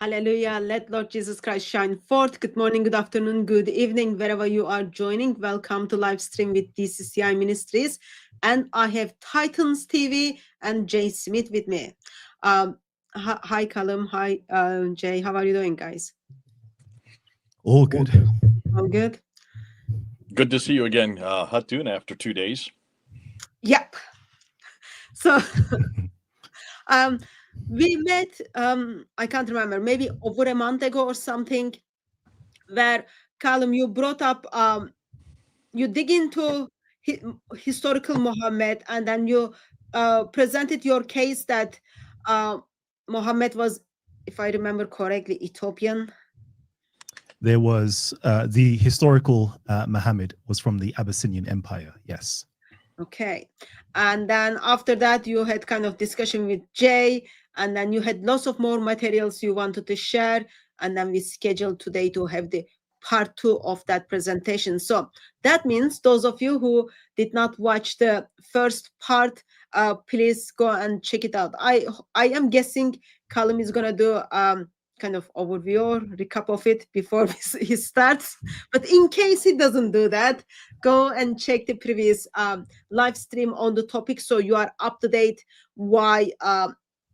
Hallelujah. Let Lord Jesus Christ shine forth. Good morning, good afternoon, good evening, wherever you are joining. Welcome to live stream with DCCI Ministries. And I have Titans TV and Jay Smith with me. Hi, Kalam. Hi, Jay. How are you doing, guys? All good. All good? Good to see you again, Hatun, after 2 days. Yep. So, we met, I can't remember, maybe over a month ago or something, where, Kalam, you brought up, you dig into historical Muhammad, and then you presented your case that Muhammad was, if I remember correctly, Ethiopian. There was the historical Muhammad was from the Abyssinian Empire. Yes. Okay. And then after that, you had kind of discussion with Jay, and then you had lots of more materials you wanted to share. And then we scheduled today to have the part 2 of that presentation. So that means those of you who did not watch the first part, please go and check it out. I am guessing Kalam is going to do kind of overview or recap of it before he starts. But in case he doesn't do that, go and check the previous live stream on the topic, so you are up to date why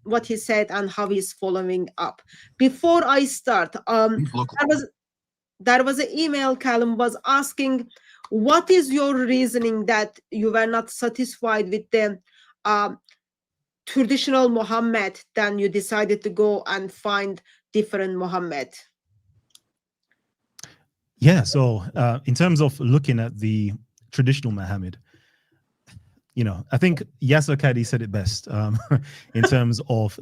what he said and how he's following up. Before I start, there was an email Kalam was asking, what is your reasoning that you were not satisfied with the traditional Muhammad, then you decided to go and find different Muhammad? Yeah, so in terms of looking at the traditional Muhammad, I think Yasser Kadi said it best in terms of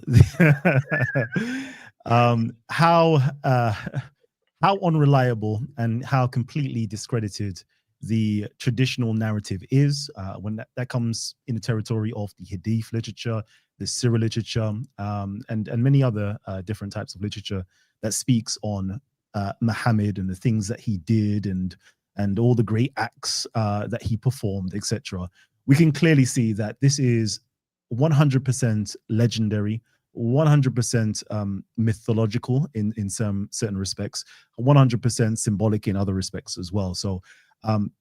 how unreliable and how completely discredited the traditional narrative is when that comes in the territory of the Hadith literature, the Sirah literature, and many other different types of literature that speaks on Muhammad and the things that he did and all the great acts that he performed, etc. We can clearly see that this is 100% legendary, 100% mythological in some certain respects, 100% symbolic in other respects as well. So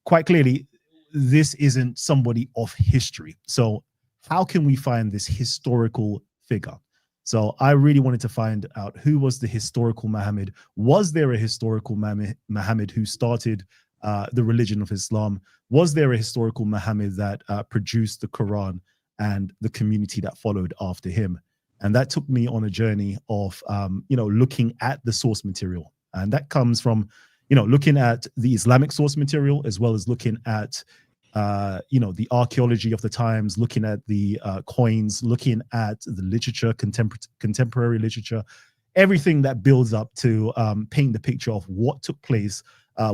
quite clearly, this isn't somebody of history. So how can we find this historical figure? So I really wanted to find out who was the historical Muhammad. Was there a historical Muhammad who started the religion of Islam? Was there a historical Muhammad that produced the Quran and the community that followed after him? And that took me on a journey of, looking at the source material. And that comes from, looking at the Islamic source material, as well as looking at, the archaeology of the times, looking at the coins, looking at the literature, contemporary literature, everything that builds up to paint the picture of what took place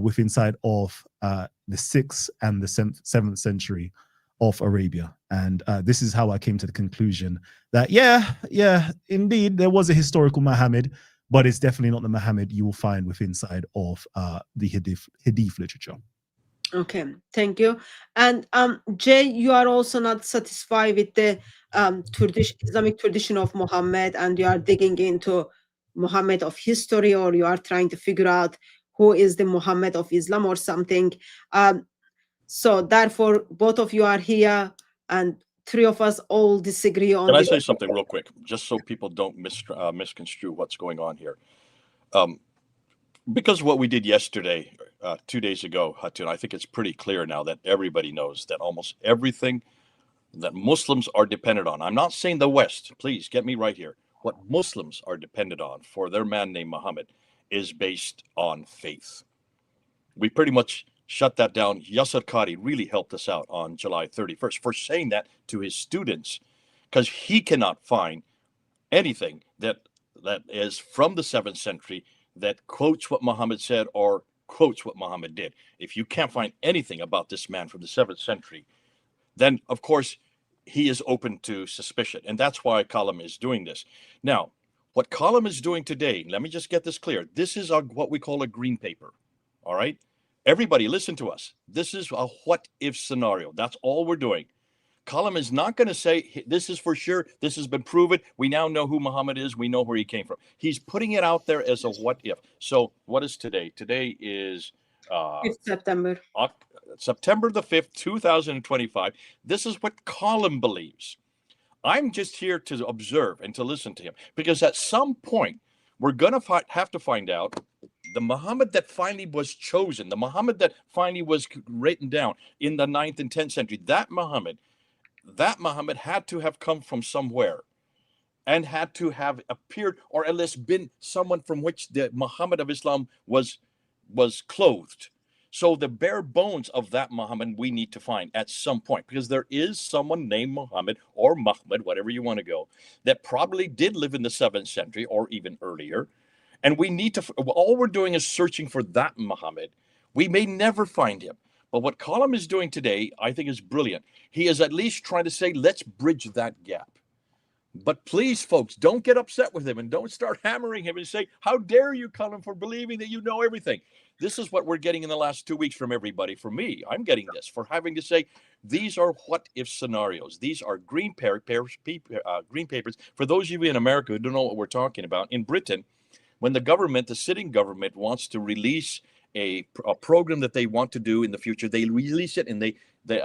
with inside of the 6th and the 7th century of Arabia. And this is how I came to the conclusion that, yeah, indeed, there was a historical Muhammad, but it's definitely not the Muhammad you will find with inside of the Hadith literature. Okay, thank you. And Jay, you are also not satisfied with the Islamic tradition of Muhammad, and you are digging into Muhammad of history, or you are trying to figure out who is the Muhammad of Islam or something. So therefore, both of you are here, and 3 of us all disagree on. Can I say something real quick, just so people don't misconstrue what's going on here? Because of what we did yesterday, 2 days ago, Hatun, I think it's pretty clear now that everybody knows that almost everything that Muslims are dependent on, I'm not saying the West, please get me right here, what Muslims are dependent on for their man named Muhammad is based on faith. We pretty much shut that down. Yasser Qadi really helped us out on July 31st for saying that to his students, because he cannot find anything that is from the 7th century that quotes what Muhammad said or quotes what Muhammad did. If you can't find anything about this man from the 7th century, then of course he is open to suspicion. And that's why Kalam is doing this. Now, what Kalam is doing today, let me just get this clear. This is what we call a green paper. All right? Everybody listen to us. This is a what if scenario. That's all we're doing. Kalam is not going to say, this is for sure, this has been proven, we now know who Muhammad is, we know where he came from. He's putting it out there as a what if. So what is today? Today is 5th September. September the 5th, 2025. This is what Kalam believes. I'm just here to observe and to listen to him, because at some point we're going to have to find out the Muhammad that finally was chosen, the Muhammad that finally was written down in the 9th and 10th century. That Muhammad had to have come from somewhere and had to have appeared, or at least been someone from which the Muhammad of Islam was clothed. So the bare bones of that Muhammad we need to find at some point, because there is someone named Muhammad or Mahmud, whatever you want to go, that probably did live in the 7th century or even earlier. And we need to, all we're doing is searching for that Muhammad. We may never find him. But what Kalam is doing today, I think, is brilliant. He is at least trying to say, let's bridge that gap. But please, folks, don't get upset with him and don't start hammering him and say, how dare you, Kalam, for believing that you know everything. This is what we're getting in the last 2 weeks from everybody. For me, I'm getting this for having to say, these are what if scenarios. These are green papers. For those of you in America who don't know what we're talking about, in Britain, when the government, the sitting government, wants to release a program that they want to do in the future, they release it, and they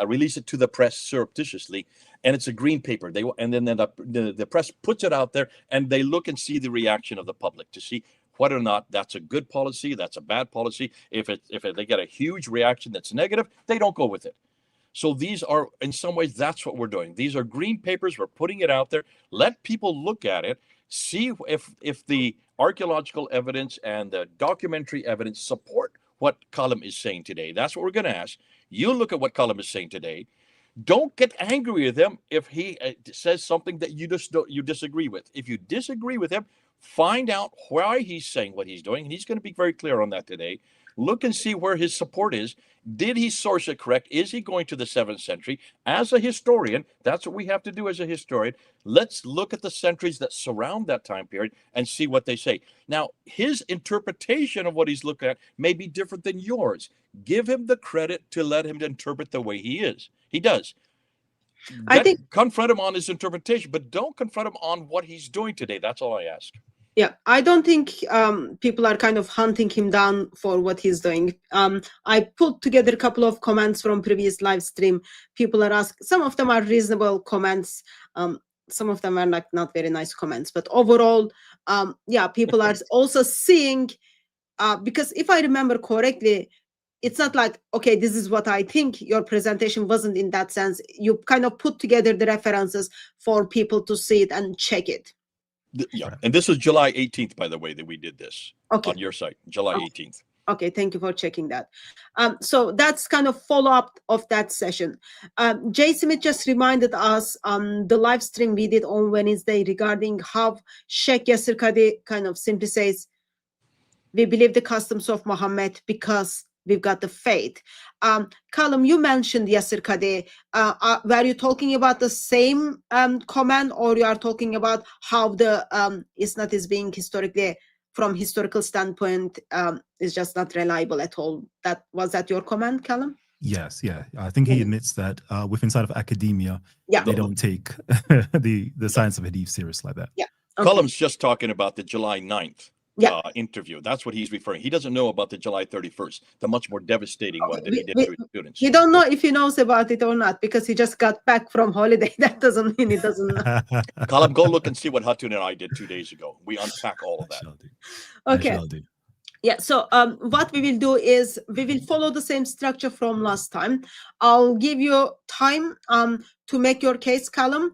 release it to the press surreptitiously, and it's a green paper. And then the press puts it out there, and they look and see the reaction of the public to see whether or not that's a good policy, that's a bad policy. If they get a huge reaction that's negative, they don't go with it. So these are, in some ways, that's what we're doing. These are green papers. We're putting it out there. Let people look at it, see if the archaeological evidence and the documentary evidence support what Kalam is saying today. That's what we're going to ask. You look at what Kalam is saying today. Don't get angry with him if he says something that you disagree with. If you disagree with him, find out why he's saying what he's doing, and he's going to be very clear on that today. Look and see where his support is. Did he source it correct? Is he going to the 7th century? As a historian, that's what we have to do as a historian. Let's look at the centuries that surround that time period and see what they say. Now, his interpretation of what he's looking at may be different than yours. Give him the credit to let him interpret the way he is. He does. I think confront him on his interpretation, but don't confront him on what he's doing today. That's all I ask. Yeah, I don't think people are kind of hunting him down for what he's doing. I put together a couple of comments from previous live stream. People are asking, some of them are reasonable comments. Some of them are like not very nice comments, but overall, yeah, people are also seeing, because if I remember correctly, it's not like, okay, this is what I think. Your presentation wasn't in that sense. You kind of put together the references for people to see it and check it. Yeah, and this is July 18th, by the way, that we did this on your site, July 18th. Okay, thank you for checking that. So that's kind of follow-up of that session. Jay Smith just reminded us on the live stream we did on Wednesday regarding how Sheikh Yasir Qadi kind of simply says, we believe the customs of Muhammad because we've got the faith. Kalam, you mentioned Yasir Qadi. Were you talking about the same comment, or you are talking about how the Isnad is being historically, from historical standpoint, is just not reliable at all? Was that your comment, Kalam? Yes, yeah. I think he admits that with inside of academia, they don't take the science of hadith serious like that. Yeah. Okay. Kalam's just talking about the July 9th. Interview. That's what he's referring. He doesn't know about the July 31st, the much more devastating one that he did to his students. He don't know if he knows about it or not, because he just got back from holiday. That doesn't mean he doesn't know. Kalam, go look and see what Hatun and I did 2 days ago. We unpack all of that. Okay. Yeah, so what we will do is we will follow the same structure from last time. I'll give you time to make your case, Kalam,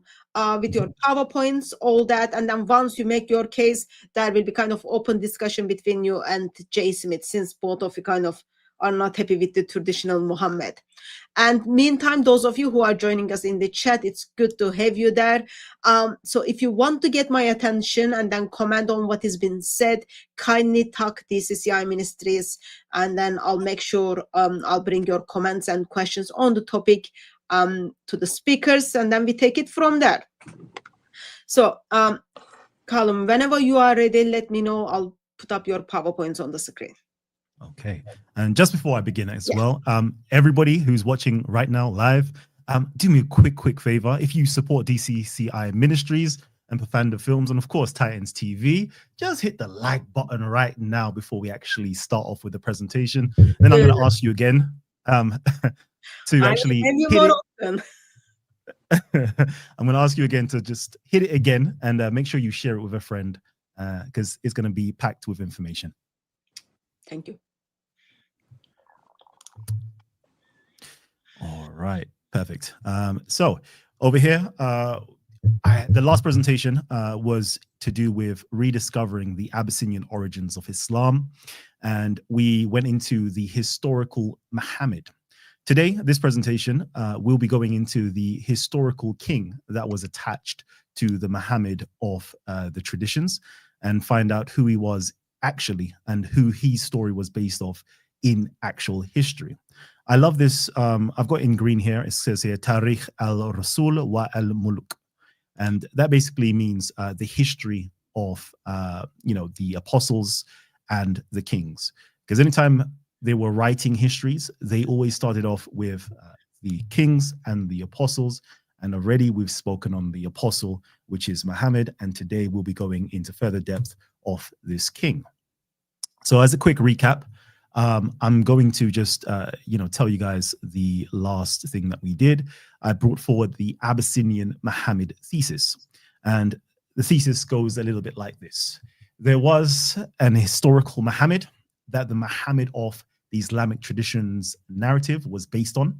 with your PowerPoints, all that. And then once you make your case, there will be kind of open discussion between you and Jay Smith, since both of you kind of are not happy with the traditional Muhammad. And meantime, those of you who are joining us in the chat, it's good to have you there. So if you want to get my attention and then comment on what has been said, kindly tag DCCI Ministries, and then I'll make sure I'll bring your comments and questions on the topic to the speakers, and then we take it from there. So Kalam, whenever you are ready, let me know. I'll put up your PowerPoints on the screen. Okay. And just before I begin as well, everybody who's watching right now live, do me a quick favor. If you support DCCI Ministries and Profanda Films, and of course Titans TV, just hit the like button right now before we actually start off with the presentation. Then I'm going to ask you again to actually hit it. I'm going to ask you again to just hit it again and make sure you share it with a friend because it's going to be packed with information. Thank you. All right, perfect. So over here, the last presentation was to do with rediscovering the Abyssinian origins of Islam, and we went into the historical Muhammad. Today, this presentation will be going into the historical king that was attached to the Muhammad of the traditions and find out who he was actually and who his story was based off in actual history. I love this. I've got in green here. It says here, Tarikh al-Rasul wa al-Muluk. And that basically means the history of, the apostles and the kings. Because anytime they were writing histories, they always started off with the kings and the apostles. And already we've spoken on the apostle, which is Muhammad. And today we'll be going into further depth of this king. So as a quick recap, I'm going to just, tell you guys the last thing that we did. I brought forward the Abyssinian Muhammad thesis. And the thesis goes a little bit like this. There was an historical Muhammad that the Muhammad of the Islamic traditions narrative was based on.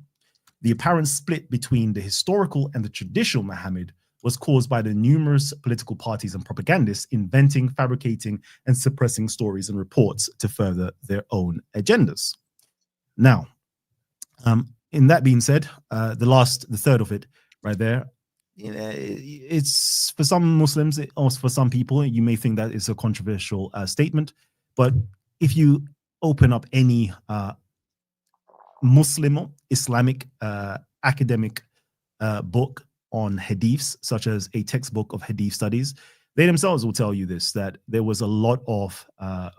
The apparent split between the historical and the traditional Muhammad was caused by the numerous political parties and propagandists inventing, fabricating, and suppressing stories and reports to further their own agendas. Now, in that being said, the third of it right there, it's for some Muslims, or for some people, you may think that is a controversial statement, but if you open up any Muslim or Islamic academic book on hadiths, such as a textbook of hadith studies, they themselves will tell you this, that there was a lot of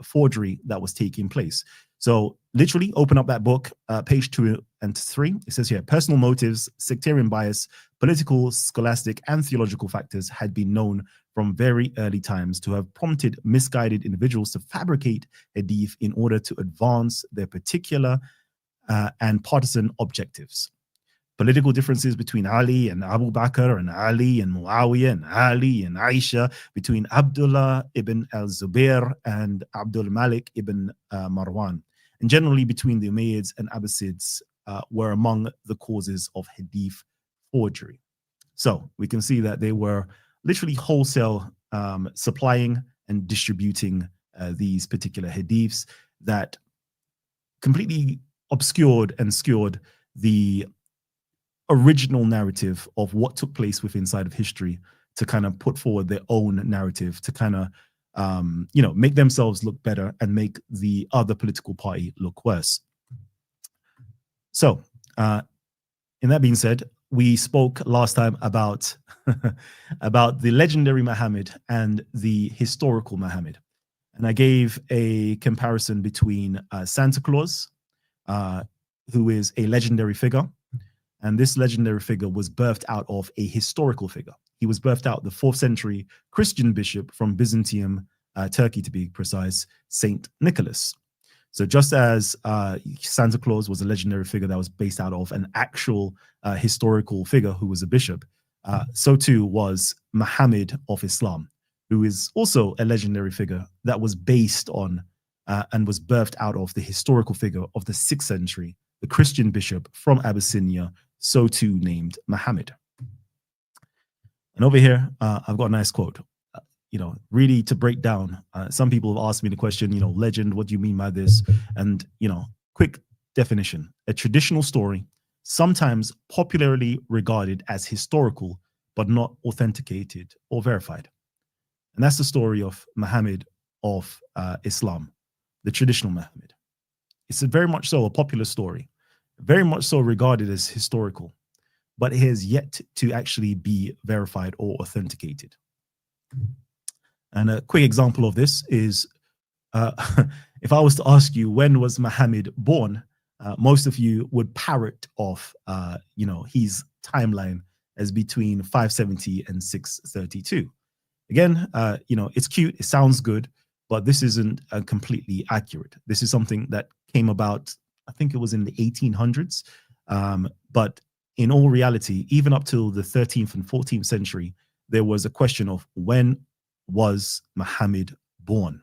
forgery that was taking place. So literally open up that book, page 2 and 3. It says here, personal motives, sectarian bias, political, scholastic, and theological factors had been known from very early times to have prompted misguided individuals to fabricate hadith in order to advance their particular and partisan objectives. Political differences between Ali and Abu Bakr and Ali and Muawiyah and Ali and Aisha, between Abdullah ibn al-Zubair and Abdul Malik ibn Marwan, and generally between the Umayyads and Abbasids were among the causes of hadith forgery. So we can see that they were literally wholesale supplying and distributing these particular hadiths that completely obscured and skewed the original narrative of what took place within inside of history to kind of put forward their own narrative to kind of, make themselves look better and make the other political party look worse. So, in that being said, we spoke last time about about the legendary Muhammad and the historical Muhammad, and I gave a comparison between Santa Claus, who is a legendary figure, and this legendary figure was birthed out of a historical figure. He was birthed out the 4th century Christian bishop from Byzantium, Turkey to be precise, Saint Nicholas. So just as Santa Claus was a legendary figure that was based out of an actual historical figure who was a bishop, so too was Muhammad of Islam, who is also a legendary figure that was based on and was birthed out of the historical figure of the 6th century, the Christian bishop from Abyssinia, so too named Muhammad. And over here, I've got a nice quote. Really to break down, some people have asked me the question, legend, what do you mean by this? And, quick definition, a traditional story, sometimes popularly regarded as historical, but not authenticated or verified. And that's the story of Muhammad of Islam, the traditional Muhammad. It's very much so a popular story, very much so regarded as historical, but it has yet to actually be verified or authenticated. And a quick example of this is, if I was to ask you, when was Muhammad born? Most of you would parrot off, his timeline as between 570 and 632. Again, it's cute, it sounds good, but this isn't completely accurate. This is something that came about, I think it was in the 1800s, but in all reality, even up till the 13th and 14th century, there was a question of when was Muhammad born?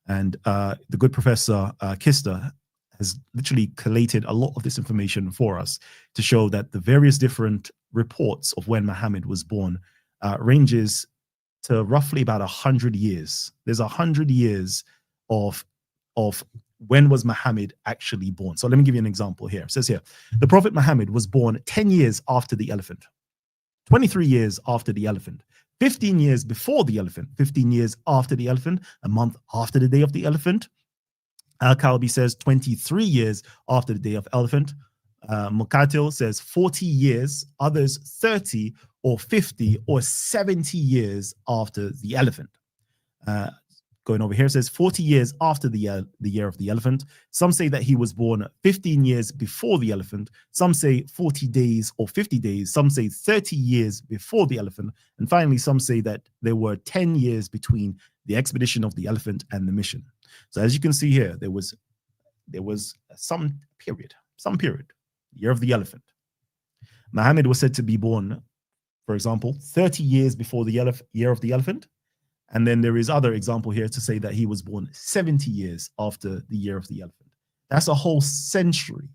And the good Professor Kister has literally collated a lot of this information for us to show that the various different reports of when Muhammad was born ranges to roughly about 100 years. There's 100 years of when was Muhammad actually born. So let me give you an example here. It says here, the Prophet Muhammad was born 10 years after the elephant, 23 years after the elephant, 15 years before the elephant, 15 years after the elephant, a month after the day of the elephant. Al-Kalbi says 23 years after the day of elephant. Muqatil says 40 years, others 30 or 50 or 70 years after the elephant. Going over here, says 40 years after the year of the elephant. Some say that he was born 15 years before the elephant. Some say 40 days or 50 days. Some say 30 years before the elephant. And finally, some say that there were 10 years between the expedition of the elephant and the mission. So as you can see here, there was some period, year of the elephant. Muhammad was said to be born, for example, 30 years before the year of the elephant. And then there is other example here to say that he was born 70 years after the year of the elephant. That's a whole century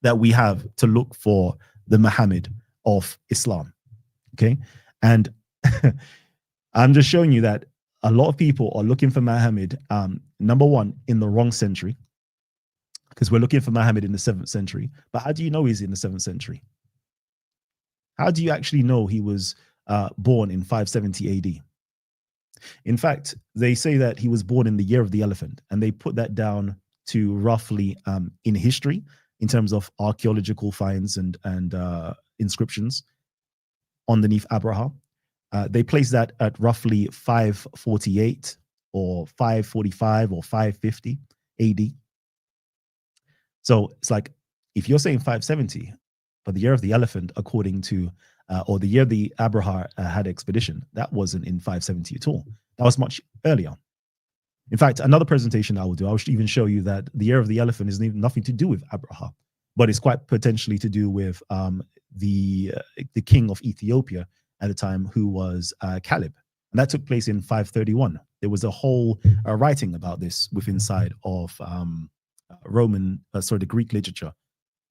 that we have to look for the Muhammad of Islam. Okay. And I'm just showing you that a lot of people are looking for Muhammad, number one, in the wrong century, because we're looking for Muhammad in the 7th century. But how do you know he's in the 7th century? How do you actually know he was born in 570 AD? In fact, they say that he was born in the year of the elephant, and they put that down to roughly in history, in terms of archaeological finds and inscriptions underneath Abraha. They place that at roughly 548 or 545 or 550 AD. So it's like, if you're saying 570, but the year of the elephant, according to or the year the Abraha had expedition, that wasn't in 570 at all. That was much earlier. In fact, another presentation I will do, I will even show you that the year of the elephant is nothing to do with Abraha, but it's quite potentially to do with the king of Ethiopia at the time, who was Caleb. And that took place in 531. There was a whole writing about this within inside of the Greek literature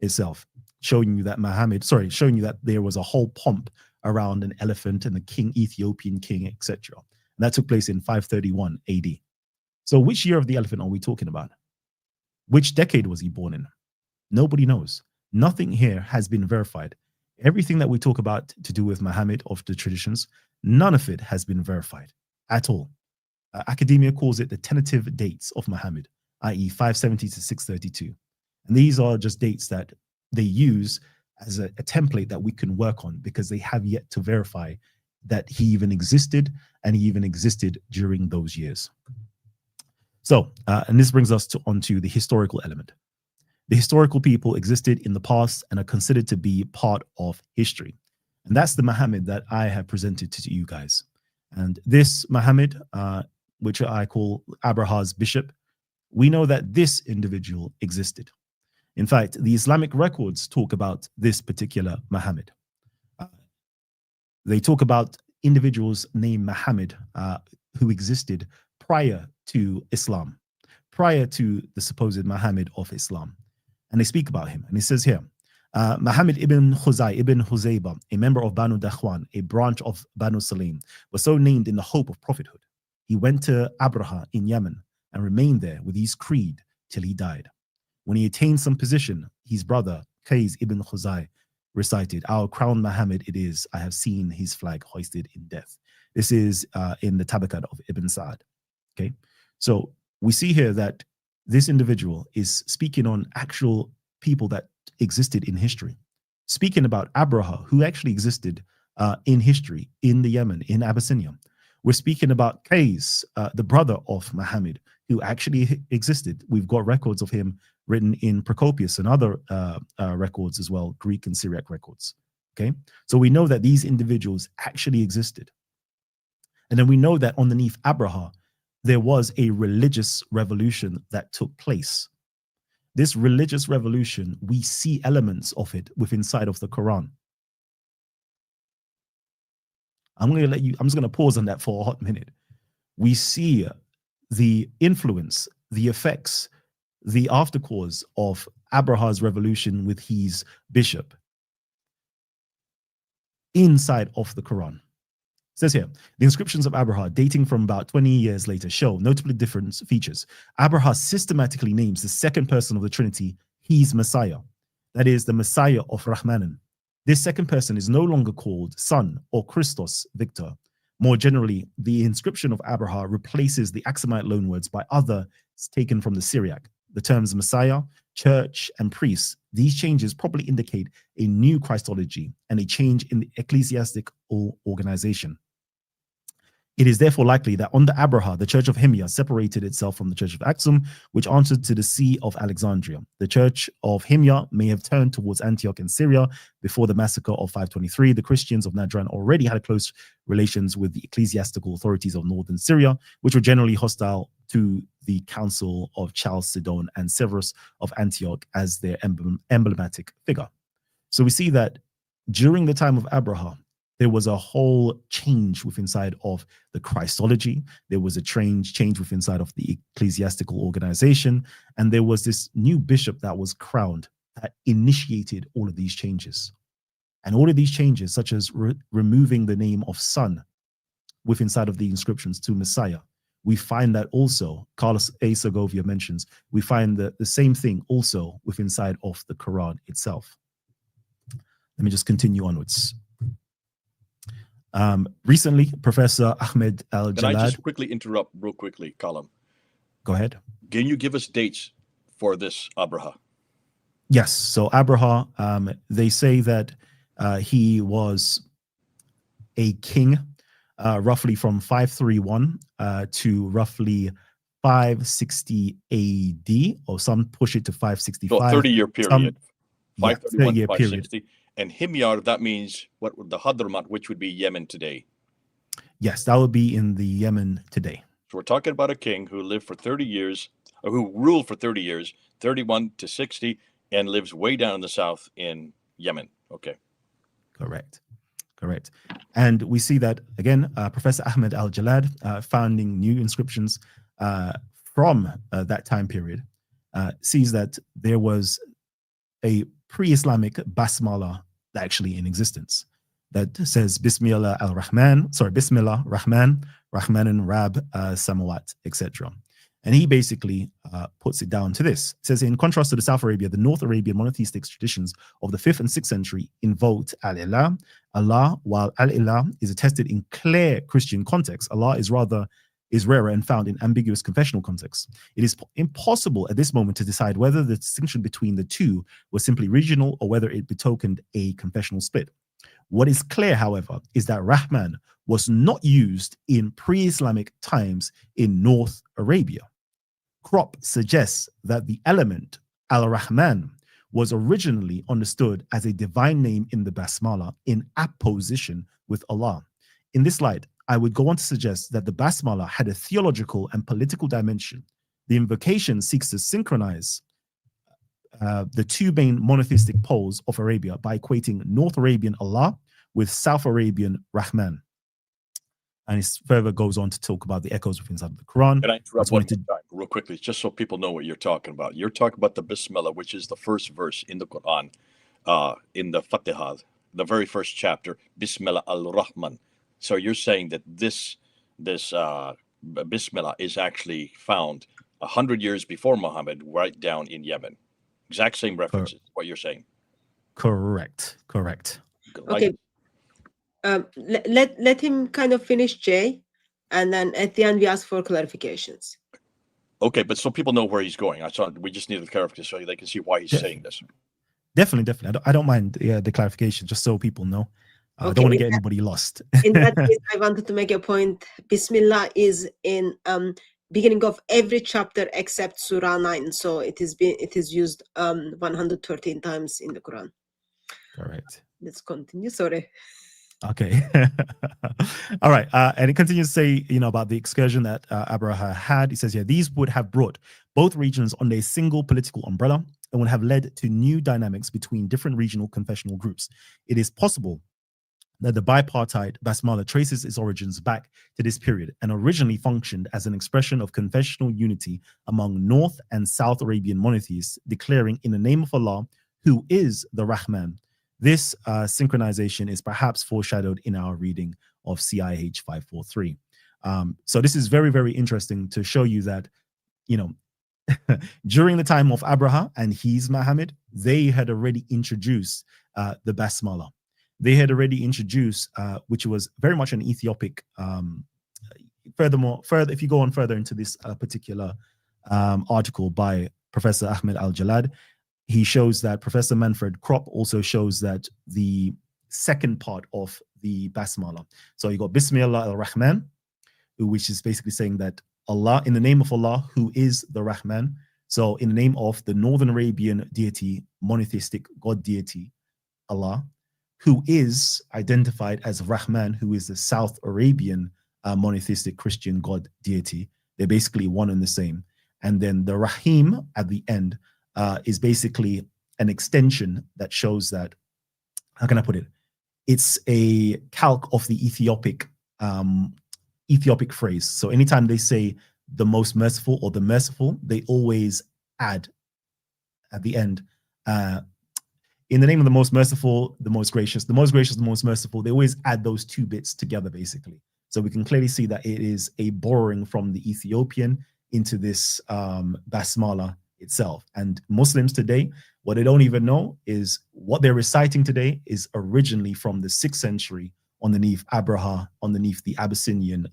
itself, showing you that there was a whole pomp around an elephant and the king, Ethiopian king, etc. And that took place in 531 AD. So which year of the elephant are we talking about? Which decade was he born in? Nobody knows. Nothing here has been verified. Everything that we talk about to do with Muhammad of the traditions, none of it has been verified at all. Academia calls it the tentative dates of Muhammad, i.e. 570 to 632. And these are just dates that they use as a template that we can work on, because they have yet to verify that he even existed, and he even existed during those years. So, and this brings us onto the historical element. The historical people existed in the past and are considered to be part of history. And that's the Muhammad that I have presented to you guys. And this Muhammad, which I call Abraha's bishop, we know that this individual existed. In fact, the Islamic records talk about this particular Muhammad. They talk about individuals named Muhammad who existed prior to Islam, prior to the supposed Muhammad of Islam. And they speak about him. And it says here, Muhammad ibn Khuzai ibn Huzayba, a member of Banu Dakhwan, a branch of Banu Salim, was so named in the hope of prophethood. He went to Abraha in Yemen and remained there with his creed till he died. When he attained some position, his brother, Qais ibn Khuzai, recited, "Our crown Muhammad it is, I have seen his flag hoisted in death." This is in the Tabaqat of Ibn Sa'd. Okay, so we see here that this individual is speaking on actual people that existed in history, speaking about Abraha, who actually existed in history in the Yemen, in Abyssinia. We're speaking about Qais, the brother of Muhammad, who actually existed. We've got records of him written in Procopius and other records as well, Greek and Syriac records. Okay, so we know that these individuals actually existed. And then we know that underneath Abraha, there was a religious revolution that took place. This religious revolution, we see elements of it within inside of the Quran. I'm just going to pause on that for a hot minute. We see the influence, the effects, the aftercause of Abraha's revolution with his bishop inside of the Quran. It says here, the inscriptions of Abraha dating from about 20 years later show notably different features. Abraha systematically names the second person of the Trinity his Messiah, that is the Messiah of Rahmanan. This second person is no longer called Son or Christos Victor. More generally, the inscription of Abraha replaces the Aksumite loanwords by others taken from the Syriac. The terms Messiah, church, and priest, these changes probably indicate a new Christology and a change in the ecclesiastical organization. It is therefore likely that under Abraha, the Church of Himyah separated itself from the Church of Aksum, which answered to the See of Alexandria. The Church of Himyah may have turned towards Antioch in Syria before the massacre of 523. The Christians of Najran already had close relations with the ecclesiastical authorities of northern Syria, which were generally hostile to the Council of Chalcedon and Severus of Antioch as their emblematic figure. So we see that during the time of Abraha, there was a whole change within inside of the Christology. There was a change within inside of the ecclesiastical organization. And there was this new bishop that was crowned that initiated all of these changes. And all of these changes, such as removing the name of Son within inside of the inscriptions to Messiah, we find that also, Carlos A. Segovia mentions, we find the same thing also within inside of the Quran itself. Let me just continue onwards. Recently, Professor Ahmed Al-Jalad. Can I just quickly interrupt real quickly, Kalam? Go ahead. Can you give us dates for this Abraha? Yes. So Abraha, they say that he was a king roughly from 531 to roughly 560 AD, or some push it to 565. So 30-year period. 531 to 560. Period. And Himyar, that means what would the Hadramat, which would be Yemen today. Yes, that would be in the Yemen today. So we're talking about a king who lived for 30 years, or who ruled for 30 years, 31 to 60, and lives way down in the south in Yemen. Okay. Correct. And we see that, again, Professor Ahmed Al-Jalad, finding new inscriptions from that time period, sees that there was a pre-Islamic basmala actually in existence that says Bismillah al-Rahman, Bismillah, Rahman, Rahmanan, Rab, Samawat, etc. And he basically puts it down to this. It says, in contrast to the South Arabia, the North Arabian monotheistic traditions of the 5th and 6th century invoked al-Ilah, Allah, while al-Ilah is attested in clear Christian context. Allah is rarer and found in ambiguous confessional contexts. It is impossible at this moment to decide whether the distinction between the two was simply regional or whether it betokened a confessional split. What is clear, however, is that Rahman was not used in pre-Islamic times in North Arabia. Kropp suggests that the element al-Rahman was originally understood as a divine name in the Basmala in apposition with Allah. In this light, I would go on to suggest that the Basmala had a theological and political dimension. The invocation seeks to synchronize the two main monotheistic poles of Arabia by equating North Arabian Allah with South Arabian Rahman. And it further goes on to talk about the echoes within the Quran. Can I interrupt one more time, real quickly, just so people know what you're talking about? You're talking about the Bismillah, which is the first verse in the Quran, in the Fatiha, the very first chapter, Bismillah al-Rahman. So you're saying that this Bismillah is actually found 100 years before Muhammad, right down in Yemen. Exact same references, what you're saying. Correct. Okay. Let him kind of finish, Jay, and then at the end we ask for clarifications. Okay, but so people know where he's going. We just need the clarification so they can see why he's saying this. Definitely. I don't mind the clarification, just so people know. I don't want to get anybody lost. In that case, I wanted to make a point. Bismillah is in beginning of every chapter except Surah 9. So it is used 113 times in the Quran. Correct. Let's continue. Sorry. Okay. All right. And it continues to say, about the excursion that Abraha had. He says here, these would have brought both regions under a single political umbrella and would have led to new dynamics between different regional confessional groups. It is possible that the bipartite Basmala traces its origins back to this period and originally functioned as an expression of confessional unity among North and South Arabian monotheists, declaring in the name of Allah, who is the Rahman. This synchronization is perhaps foreshadowed in our reading of CIH 543. So this is very, very interesting to show you that, during the time of Abraha and his Muhammad, they had already introduced the Basmala. They had already introduced, which was very much an Ethiopic. Further, if you go on further into this particular article by Professor Ahmed Al-Jalad, he shows that Professor Manfred Kropp also shows that the second part of the Basmala. So you got Bismillah al-Rahman, which is basically saying that Allah, in the name of Allah, who is the Rahman. So in the name of the Northern Arabian deity, monotheistic God deity, Allah, who is identified as Rahman, who is the South Arabian monotheistic Christian God deity. They're basically one and the same. And then the Rahim at the end is basically an extension that shows that, how can I put it? It's a calque of the Ethiopic phrase. So anytime they say the most merciful or the merciful, they always add at the end, in the name of the most merciful, the most gracious, the most gracious, the most merciful. They always add those two bits together, basically. So we can clearly see that it is a borrowing from the Ethiopian into this Basmala itself. And Muslims today, what they don't even know is what they're reciting today is originally from the 6th century underneath Abraha, underneath the Abyssinian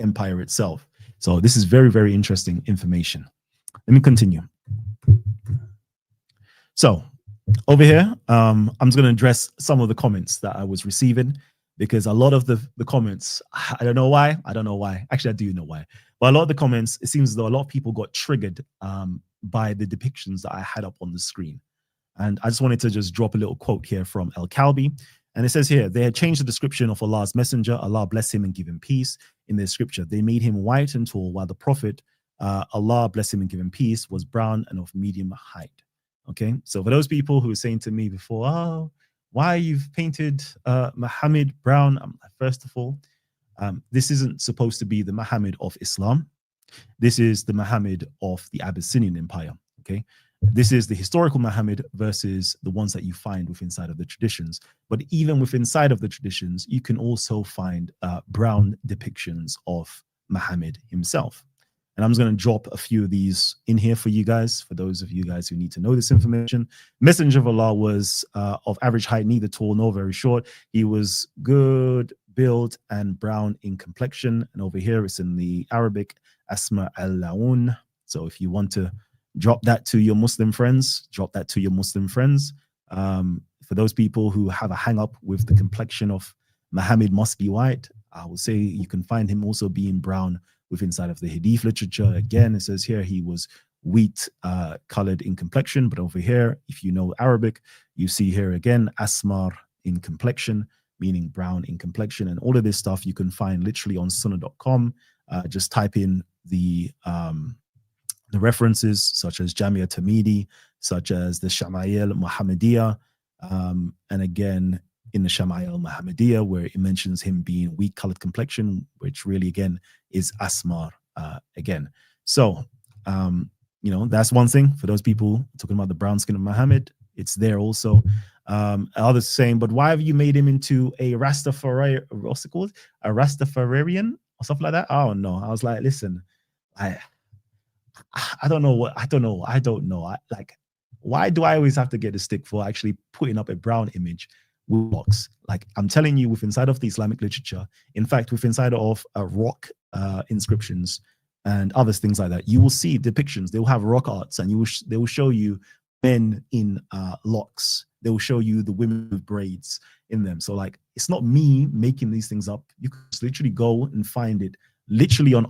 Empire itself. So this is very, very interesting information. Let me continue. So over here, I'm just going to address some of the comments that I was receiving, because a lot of the comments, I don't know why. Actually, I do know why. But a lot of the comments, it seems as though a lot of people got triggered by the depictions that I had up on the screen. And I just wanted to just drop a little quote here from El-Kalbi. And it says here, they had changed the description of Allah's messenger, Allah bless him and give him peace, in their scripture. They made him white and tall, while the prophet, Allah bless him and give him peace, was brown and of medium height. Okay, so for those people who were saying to me before, oh, why you've painted Muhammad brown? First of all, this isn't supposed to be the Muhammad of Islam. This is the Muhammad of the Abyssinian Empire. Okay, this is the historical Muhammad versus the ones that you find within inside of the traditions. But even within inside of the traditions, you can also find brown depictions of Muhammad himself. And I'm just going to drop a few of these in here for you guys, for those of you guys who need to know this information. Messenger of Allah was of average height, neither tall nor very short. He was good build and brown in complexion. And over here, it's in the Arabic, Asma al-Laun. So if you want to drop that to your Muslim friends, drop that to your Muslim friends. For those people who have a hang up with the complexion of Muhammad must be white, I will say you can find him also being brown within inside of the Hadith literature. Again, it says here he was wheat colored in complexion, but over here, if you know Arabic, you see here again Asmar in complexion, meaning brown in complexion. And all of this stuff you can find literally on sunnah.com. Just type in the references such as Jamia Tamidi, such as the Shama'il Muhammadiyah, and again in the Shama'il Muhammadiyah, where it mentions him being wheat colored complexion, which really again is Asmar again. So that's one thing for those people talking about the brown skin of Muhammad. It's there also. Others saying, but why have you made him into a Rastafari, what's it called? A Rastafarian or something like that? Oh no. I was like, listen, I don't know. Why do I always have to get a stick for actually putting up a brown image with rocks? Like, I'm telling you, with inside of the Islamic literature, in fact, with inside of rock inscriptions and other things like that, you will see depictions. They will have rock arts, and they will show you men in locks. They will show you the women with braids in them. So like, it's not me making these things up. You can just literally go and find it literally on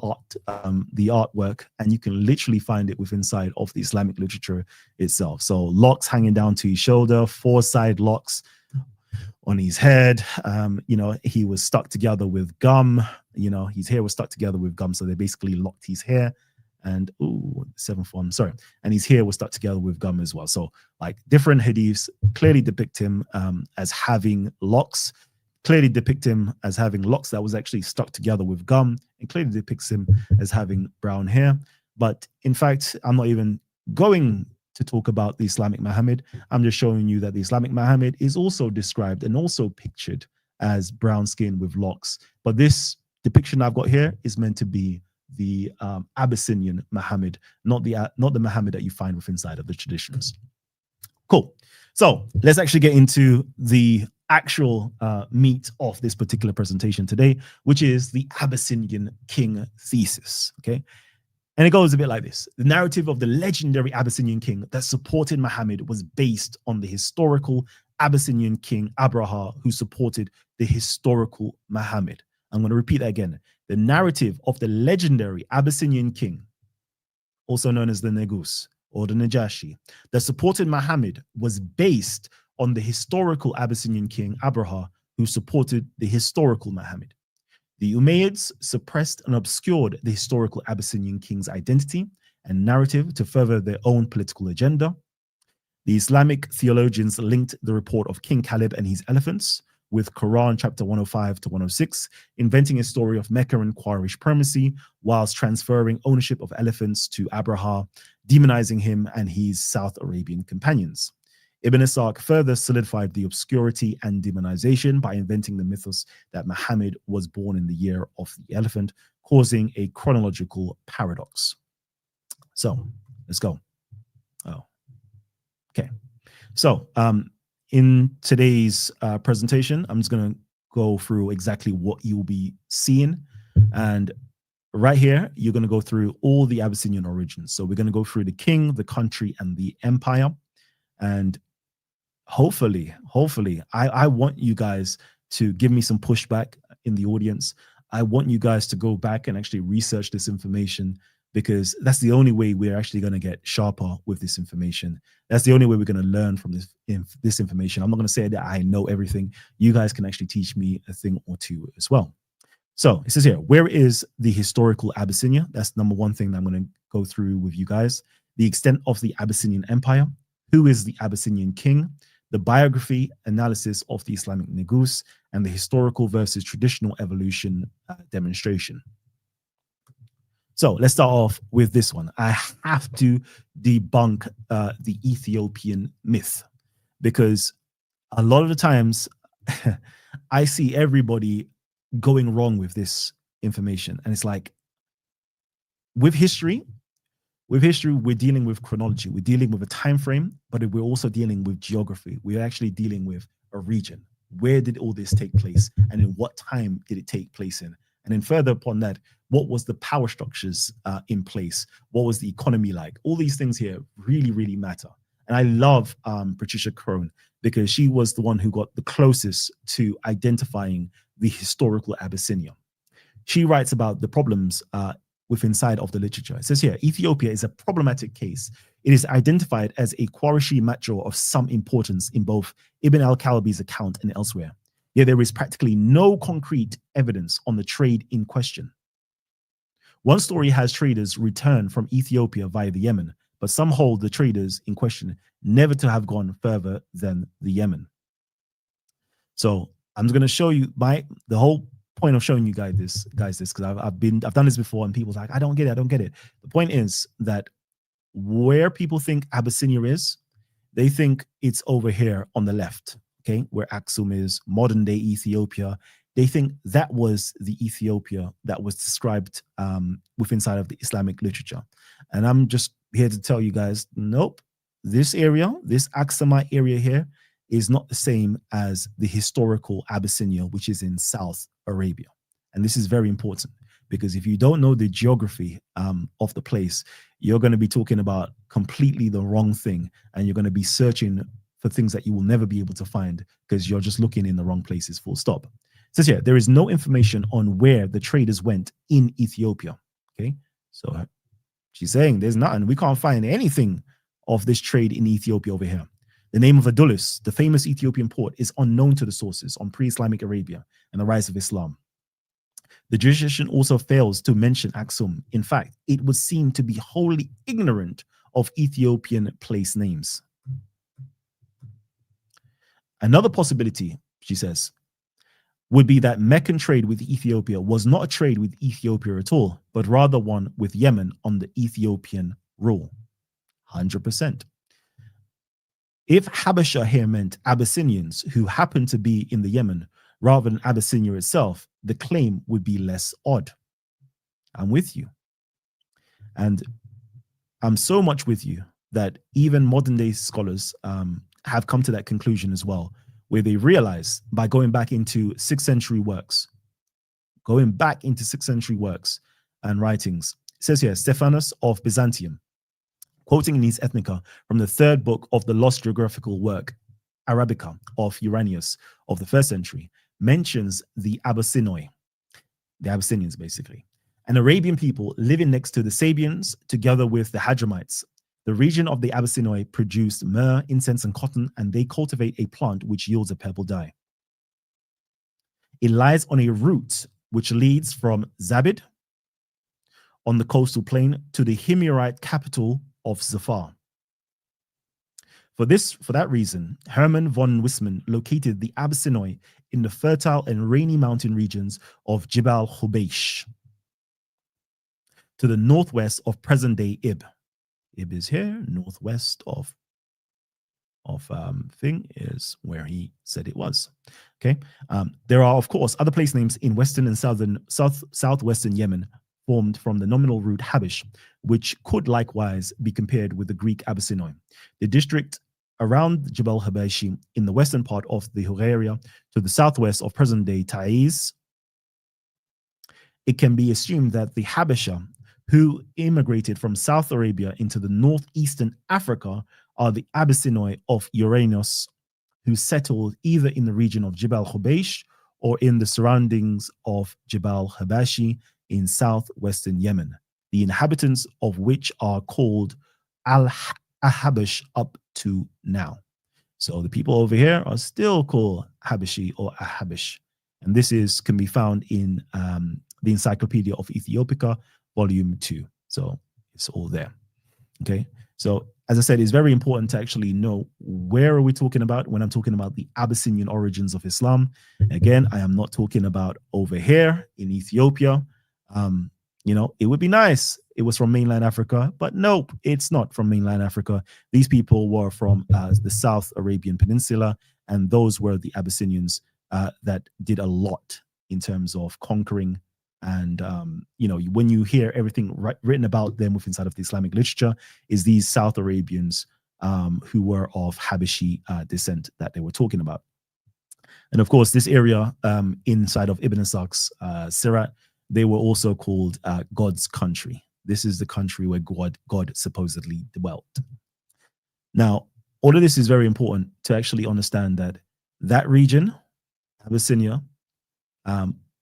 the artwork, and you can literally find it within inside of the Islamic literature itself. So locks hanging down to your shoulder, 4 side locks. on his head. He was stuck together with gum. His hair was stuck together with gum. So they basically locked his hair and seventh one, sorry. And his hair was stuck together with gum as well. So like different hadiths clearly depict him as having locks, clearly depict him as having locks that was actually stuck together with gum, and clearly depicts him as having brown hair. But in fact, I'm not even going to talk about the Islamic Muhammad. I'm just showing you that the Islamic Muhammad is also described and also pictured as brown skin with locks. But this depiction I've got here is meant to be the Abyssinian Muhammad, not the Muhammad that you find within inside of the traditions. Cool. So let's actually get into the actual meat of this particular presentation today, which is the Abyssinian king thesis. Okay. And it goes a bit like this. The narrative of the legendary Abyssinian king that supported Muhammad was based on the historical Abyssinian king Abraha, who supported the historical Muhammad. I'm going to repeat that again. The narrative of the legendary Abyssinian king, also known as the Negus or the Najashi, that supported Muhammad was based on the historical Abyssinian king Abraha, who supported the historical Muhammad. The Umayyads suppressed and obscured the historical Abyssinian king's identity and narrative to further their own political agenda. The Islamic theologians linked the report of King Caleb and his elephants with Quran chapter 105 to 106, inventing a story of Mecca and Quraysh primacy, whilst transferring ownership of elephants to Abraha, demonizing him and his South Arabian companions. Ibn Ishaq further solidified the obscurity and demonization by inventing the mythos that Muhammad was born in the year of the elephant, causing a chronological paradox. So let's go. Okay. So in today's presentation, I'm just going to go through exactly what you'll be seeing. And right here, you're going to go through all the Abyssinian origins. So we're going to go through the king, the country, and the empire. And hopefully, I want you guys to give me some pushback in the audience. I want you guys to go back and actually research this information, because that's the only way we're actually going to get sharper with this information. That's the only way we're going to learn from this information. I'm not going to say that I know everything. You guys can actually teach me a thing or two as well. So it says here, where is the historical Abyssinia? That's number one thing that I'm going to go through with you guys. The extent of the Abyssinian Empire. Who is the Abyssinian king? The biography, analysis of the Islamic Negus, and the historical versus traditional evolution demonstration. So let's start off with this one. I have to debunk the Ethiopian myth, because a lot of the times I see everybody going wrong with this information. And it's like, with history, we're dealing with chronology. We're dealing with a time frame, but we're also dealing with geography. We're actually dealing with a region. Where did all this take place? And in what time did it take place in? And then further upon that, what was the power structures in place? What was the economy like? All these things here really, really matter. And I love Patricia Crone, because she was the one who got the closest to identifying the historical Abyssinia. She writes about the problems within inside of the literature. It says here, Ethiopia is a problematic case. It is identified as a Qurayshi metro of some importance in both Ibn al-Kalabi's account and elsewhere. Yet there is practically no concrete evidence on the trade in question. One story has traders return from Ethiopia via the Yemen, but some hold the traders in question never to have gone further than the Yemen. So I'm just going to show you the whole point of showing you guys this, because I've done this before, and people's like, I don't get it. The point is that where people think Abyssinia is, they think it's over here on the left. Okay, where Aksum is, modern day Ethiopia. They think that was the Ethiopia that was described within inside of the Islamic literature. And I'm just here to tell you guys, nope, this area, this Aksumite area here, is not the same as the historical Abyssinia, which is in South Arabia. And this is very important, because if you don't know the geography of the place, you're going to be talking about completely the wrong thing, and you're going to be searching for things that you will never be able to find, because you're just looking in the wrong places, full stop. It says here, there is no information on where the traders went in Ethiopia. Okay, so she's saying there's nothing. We can't find anything of this trade in Ethiopia over here. The name of Adulis, the famous Ethiopian port, is unknown to the sources on pre-Islamic Arabia and the rise of Islam. The tradition also fails to mention Aksum. In fact, it would seem to be wholly ignorant of Ethiopian place names. Another possibility, she says, would be that Meccan trade with Ethiopia was not a trade with Ethiopia at all, but rather one with Yemen under Ethiopian rule. 100%. If Habasha here meant Abyssinians who happened to be in the Yemen rather than Abyssinia itself, the claim would be less odd. I'm with you. And I'm so much with you that even modern day scholars have come to that conclusion as well, where they realize by going back into 6th century works and writings. It says here, Stephanus of Byzantium, quoting in his Ethnica from the 3rd book of the lost geographical work, Arabica of Uranius of the 1st century, mentions the Abyssinoi, the Abyssinians basically, an Arabian people living next to the Sabians together with the Hadramites. The region of the Abyssinoi produced myrrh, incense, and cotton, and they cultivate a plant which yields a purple dye. It lies on a route which leads from Zabid on the coastal plain to the Himyarite capital of Zafar. For that reason, Hermann von Wissmann located the Abyssinoi in the fertile and rainy mountain regions of Jibal Hubeish, to the northwest of present-day Ib. Ib is here, northwest of thing is where he said it was. Okay. There are, of course, other place names in western and southwestern Yemen formed from the nominal root Habish, which could likewise be compared with the Greek Abyssinoi. The district around Jebel Habashi in the western part of the Huraria to the southwest of present-day Taiz. It can be assumed that the Habasha, who immigrated from South Arabia into the northeastern Africa, are the Abyssinoi of Uranus, who settled either in the region of Jebel Hubeish or in the surroundings of Jebel Habashi in southwestern Yemen, the inhabitants of which are called Al-Ahabish up to now. So the people over here are still called Habashi or Ahabish. And this can be found in the Encyclopedia of Ethiopica, Volume 2. So it's all there. Okay. So as I said, it's very important to actually know where are we talking about when I'm talking about the Abyssinian origins of Islam. Again, I am not talking about over here in Ethiopia. It would be nice it was from mainland Africa, but nope, it's not from mainland Africa. These people were from the South Arabian Peninsula, and those were the Abyssinians that did a lot in terms of conquering. And, when you hear everything written about them within inside of the Islamic literature, is these South Arabians who were of Habashi descent that they were talking about. And of course, this area inside of Ibn Isak's Sirat, they were also called God's country. This is the country where God supposedly dwelt. Now, all of this is very important to actually understand that region, Abyssinia,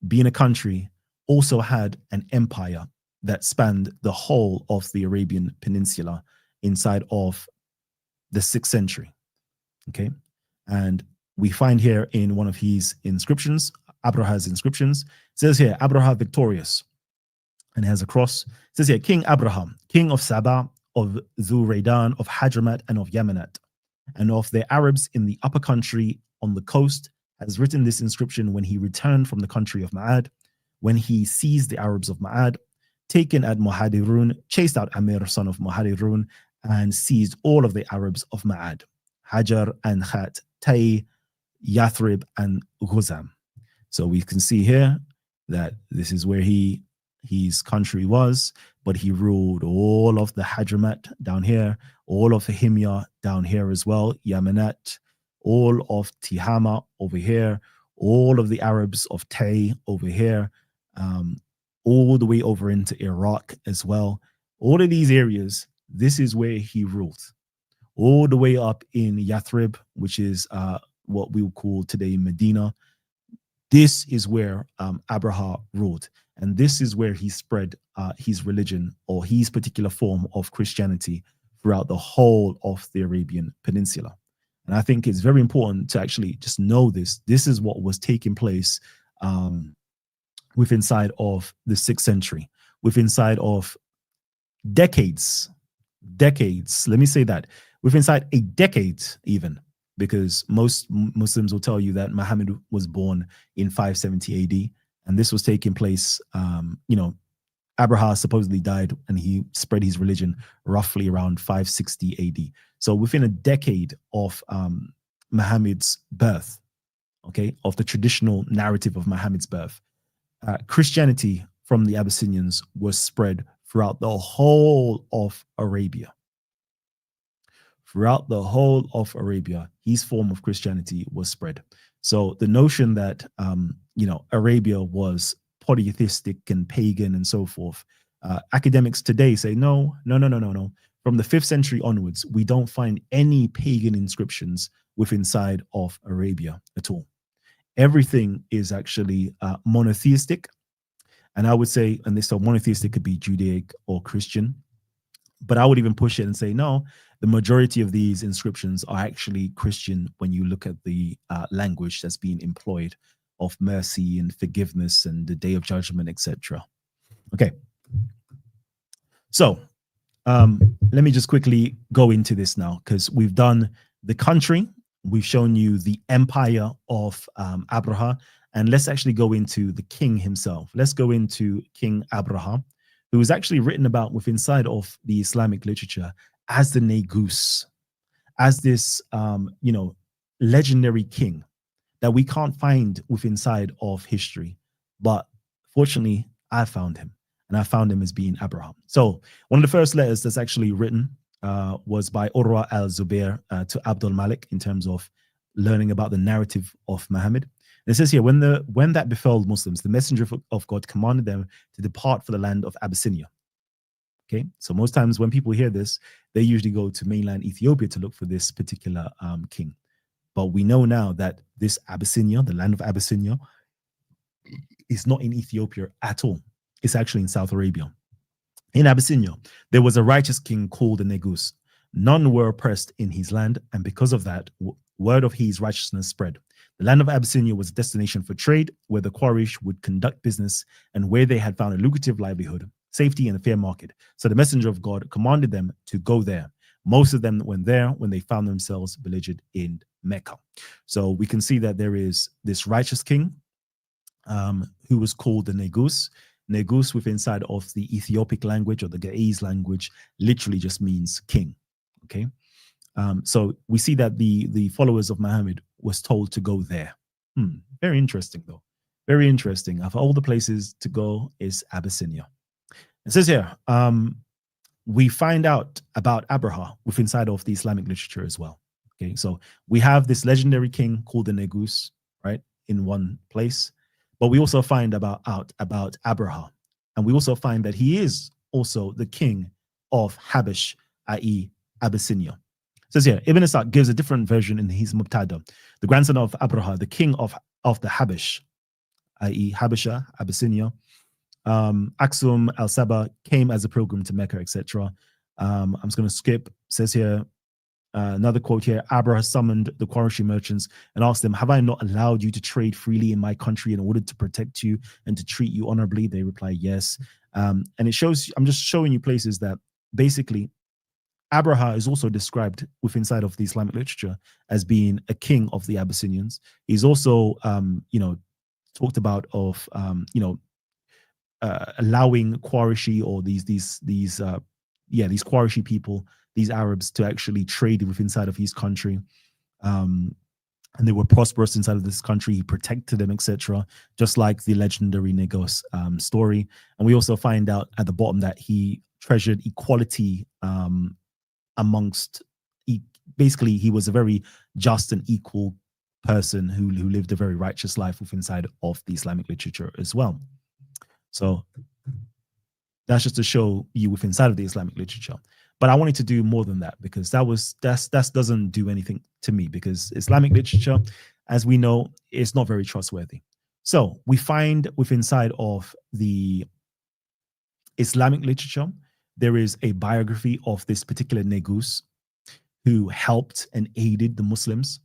being a country, also had an empire that spanned the whole of the Arabian Peninsula inside of the 6th century. Okay. And we find here in one of his inscriptions, Abraha's inscriptions, it says here, Abraha victorious, and it has a cross. It says here, King Abraham, king of Saba, of Zuraidan, of Hadramat, and of Yemenat, and of the Arabs in the upper country on the coast, has written this inscription when he returned from the country of Ma'ad, when he seized the Arabs of Ma'ad, taken at Muhadirun, chased out Amir, son of Muhadirun, and seized all of the Arabs of Ma'ad, Hajar and Khat, Tay, Yathrib, and Ghuzam. So we can see here that this is where his country was, but he ruled all of the Hadramat down here, all of the Himyar down here as well, Yemenat, all of Tihama over here, all of the Arabs of Tay over here, all the way over into Iraq as well. All of these areas, this is where he ruled. All the way up in Yathrib, which is what we would call today Medina. This is where Abraha ruled. And this is where he spread his religion or his particular form of Christianity throughout the whole of the Arabian Peninsula. And I think it's very important to actually just know this. This is what was taking place within inside of the 6th century, within inside of decades, let me say that, within inside a decade even, because most Muslims will tell you that Muhammad was born in 570 AD, and this was taking place, Abraha supposedly died and he spread his religion roughly around 560 AD. So within a decade of Muhammad's birth, okay, of the traditional narrative of Muhammad's birth, Christianity from the Abyssinians was spread throughout the whole of Arabia. Throughout the whole of Arabia, his form of Christianity was spread. So the notion that, Arabia was polytheistic and pagan and so forth, academics today say, no. From the 5th century onwards, we don't find any pagan inscriptions within inside of Arabia at all. Everything is actually monotheistic. And I would say, and this so monotheistic could be Judaic or Christian, but I would even push it and say, no, the majority of these inscriptions are actually Christian when you look at the language that's being employed of mercy and forgiveness and the day of judgment, etc. Okay. So let me just quickly go into this now, because we've done the country, we've shown you the empire of Abraha, and let's actually go into the king himself. Let's go into King Abraha, who is actually written about within inside of the Islamic literature as the Negus, as this, legendary king that we can't find within inside of history. But fortunately, I found him, and I found him as being Abraham. So one of the first letters that's actually written was by Urwa al-Zubair to Abdul Malik in terms of learning about the narrative of Muhammad. And it says here, when that befell Muslims, the messenger of God commanded them to depart for the land of Abyssinia. Okay, so most times when people hear this, they usually go to mainland Ethiopia to look for this particular king. But we know now that this Abyssinia, the land of Abyssinia, is not in Ethiopia at all. It's actually in South Arabia. In Abyssinia, there was a righteous king called the Negus. None were oppressed in his land, and because of that, word of his righteousness spread. The land of Abyssinia was a destination for trade, where the Quraysh would conduct business and where they had found a lucrative livelihood, safety, and a fair market. So the messenger of God commanded them to go there. Most of them went there when they found themselves beleaguered in Mecca. So we can see that there is this righteous king who was called the Negus. Negus, within inside of the Ethiopic language or the Ge'ez language, literally just means king. Okay. So we see that the followers of Muhammad was told to go there. Very interesting, though. Very interesting. Of all the places to go is Abyssinia. It says here, we find out about Abraha within inside of the Islamic literature as well. Okay, so we have this legendary king called the Negus, right, in one place, but we also find out about Abraha, and we also find that he is also the king of Habash, i.e. Abyssinia. It says here, Ibn Ishaq gives a different version in his Mubtada. The grandson of Abraha, the king of the Habash, i.e. Habasha, Abyssinia, Aksum al-Saba came as a pilgrim to Mecca, etc. I'm just going to skip. It says here, another quote here, Abraha summoned the Qurayshi merchants and asked them, have I not allowed you to trade freely in my country in order to protect you and to treat you honorably? They replied, yes. And it shows, I'm just showing you places that basically Abraha is also described within inside of the Islamic literature as being a king of the Abyssinians. He's also, talked about of, allowing Qurayshi or these Qurayshi people, these Arabs, to actually trade within inside of his country, and they were prosperous inside of this country. He protected them, etc. Just like the legendary Negus story. And we also find out at the bottom that he treasured equality amongst. Basically, he was a very just and equal person who lived a very righteous life within inside of the Islamic literature as well. So that's just to show you within inside of the Islamic literature. But I wanted to do more than that, because that doesn't do anything to me, because Islamic literature, as we know, is not very trustworthy. So we find within inside of the Islamic literature, there is a biography of this particular Negus, who helped and aided the Muslims.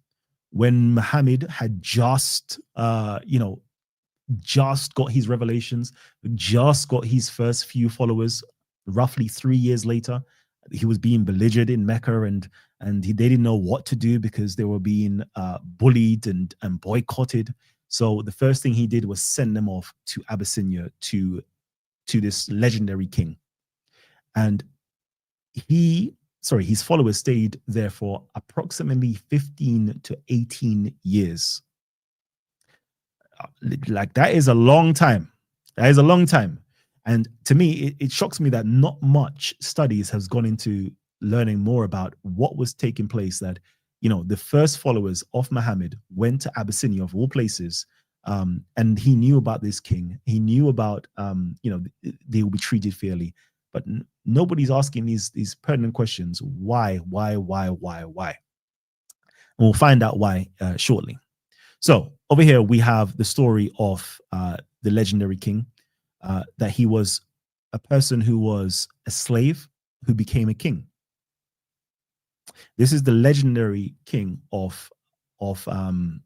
When Muhammad had just got his revelations, just got his first few followers, roughly 3 years later, he was being belligered in Mecca, and they didn't know what to do because they were being bullied and boycotted. So the first thing he did was send them off to Abyssinia to this legendary king. And his followers stayed there for approximately 15 to 18 years. Like, that is a long time. That is a long time. And to me, it shocks me that not much studies has gone into learning more about what was taking place, that, the first followers of Muhammad went to Abyssinia, of all places, and he knew about this king. He knew about, they will be treated fairly. But nobody's asking these pertinent questions. Why? And we'll find out why shortly. So over here, we have the story of the legendary king, that he was a person who was a slave who became a king. This is the legendary king of the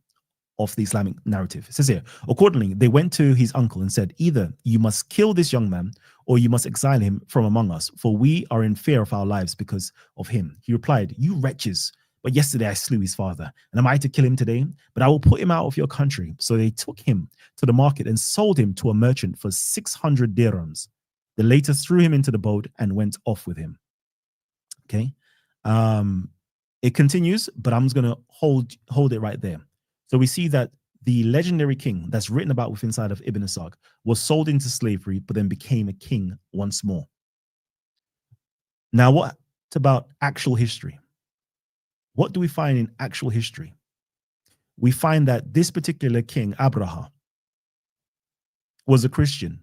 Islamic narrative. It says here, accordingly, they went to his uncle and said, either you must kill this young man or you must exile him from among us, for we are in fear of our lives because of him. He replied, you wretches, but yesterday I slew his father, and am I to kill him today? But I will put him out of your country. So they took him to the market and sold him to a merchant for 600 dirhams. They later threw him into the boat and went off with him. Okay. It continues, but I'm just going to hold it right there. So we see that the legendary king that's written about within inside of Ibn Ishaq was sold into slavery, but then became a king once more. Now, what about actual history? What do we find in actual history? We find that this particular king, Abraha, was a Christian,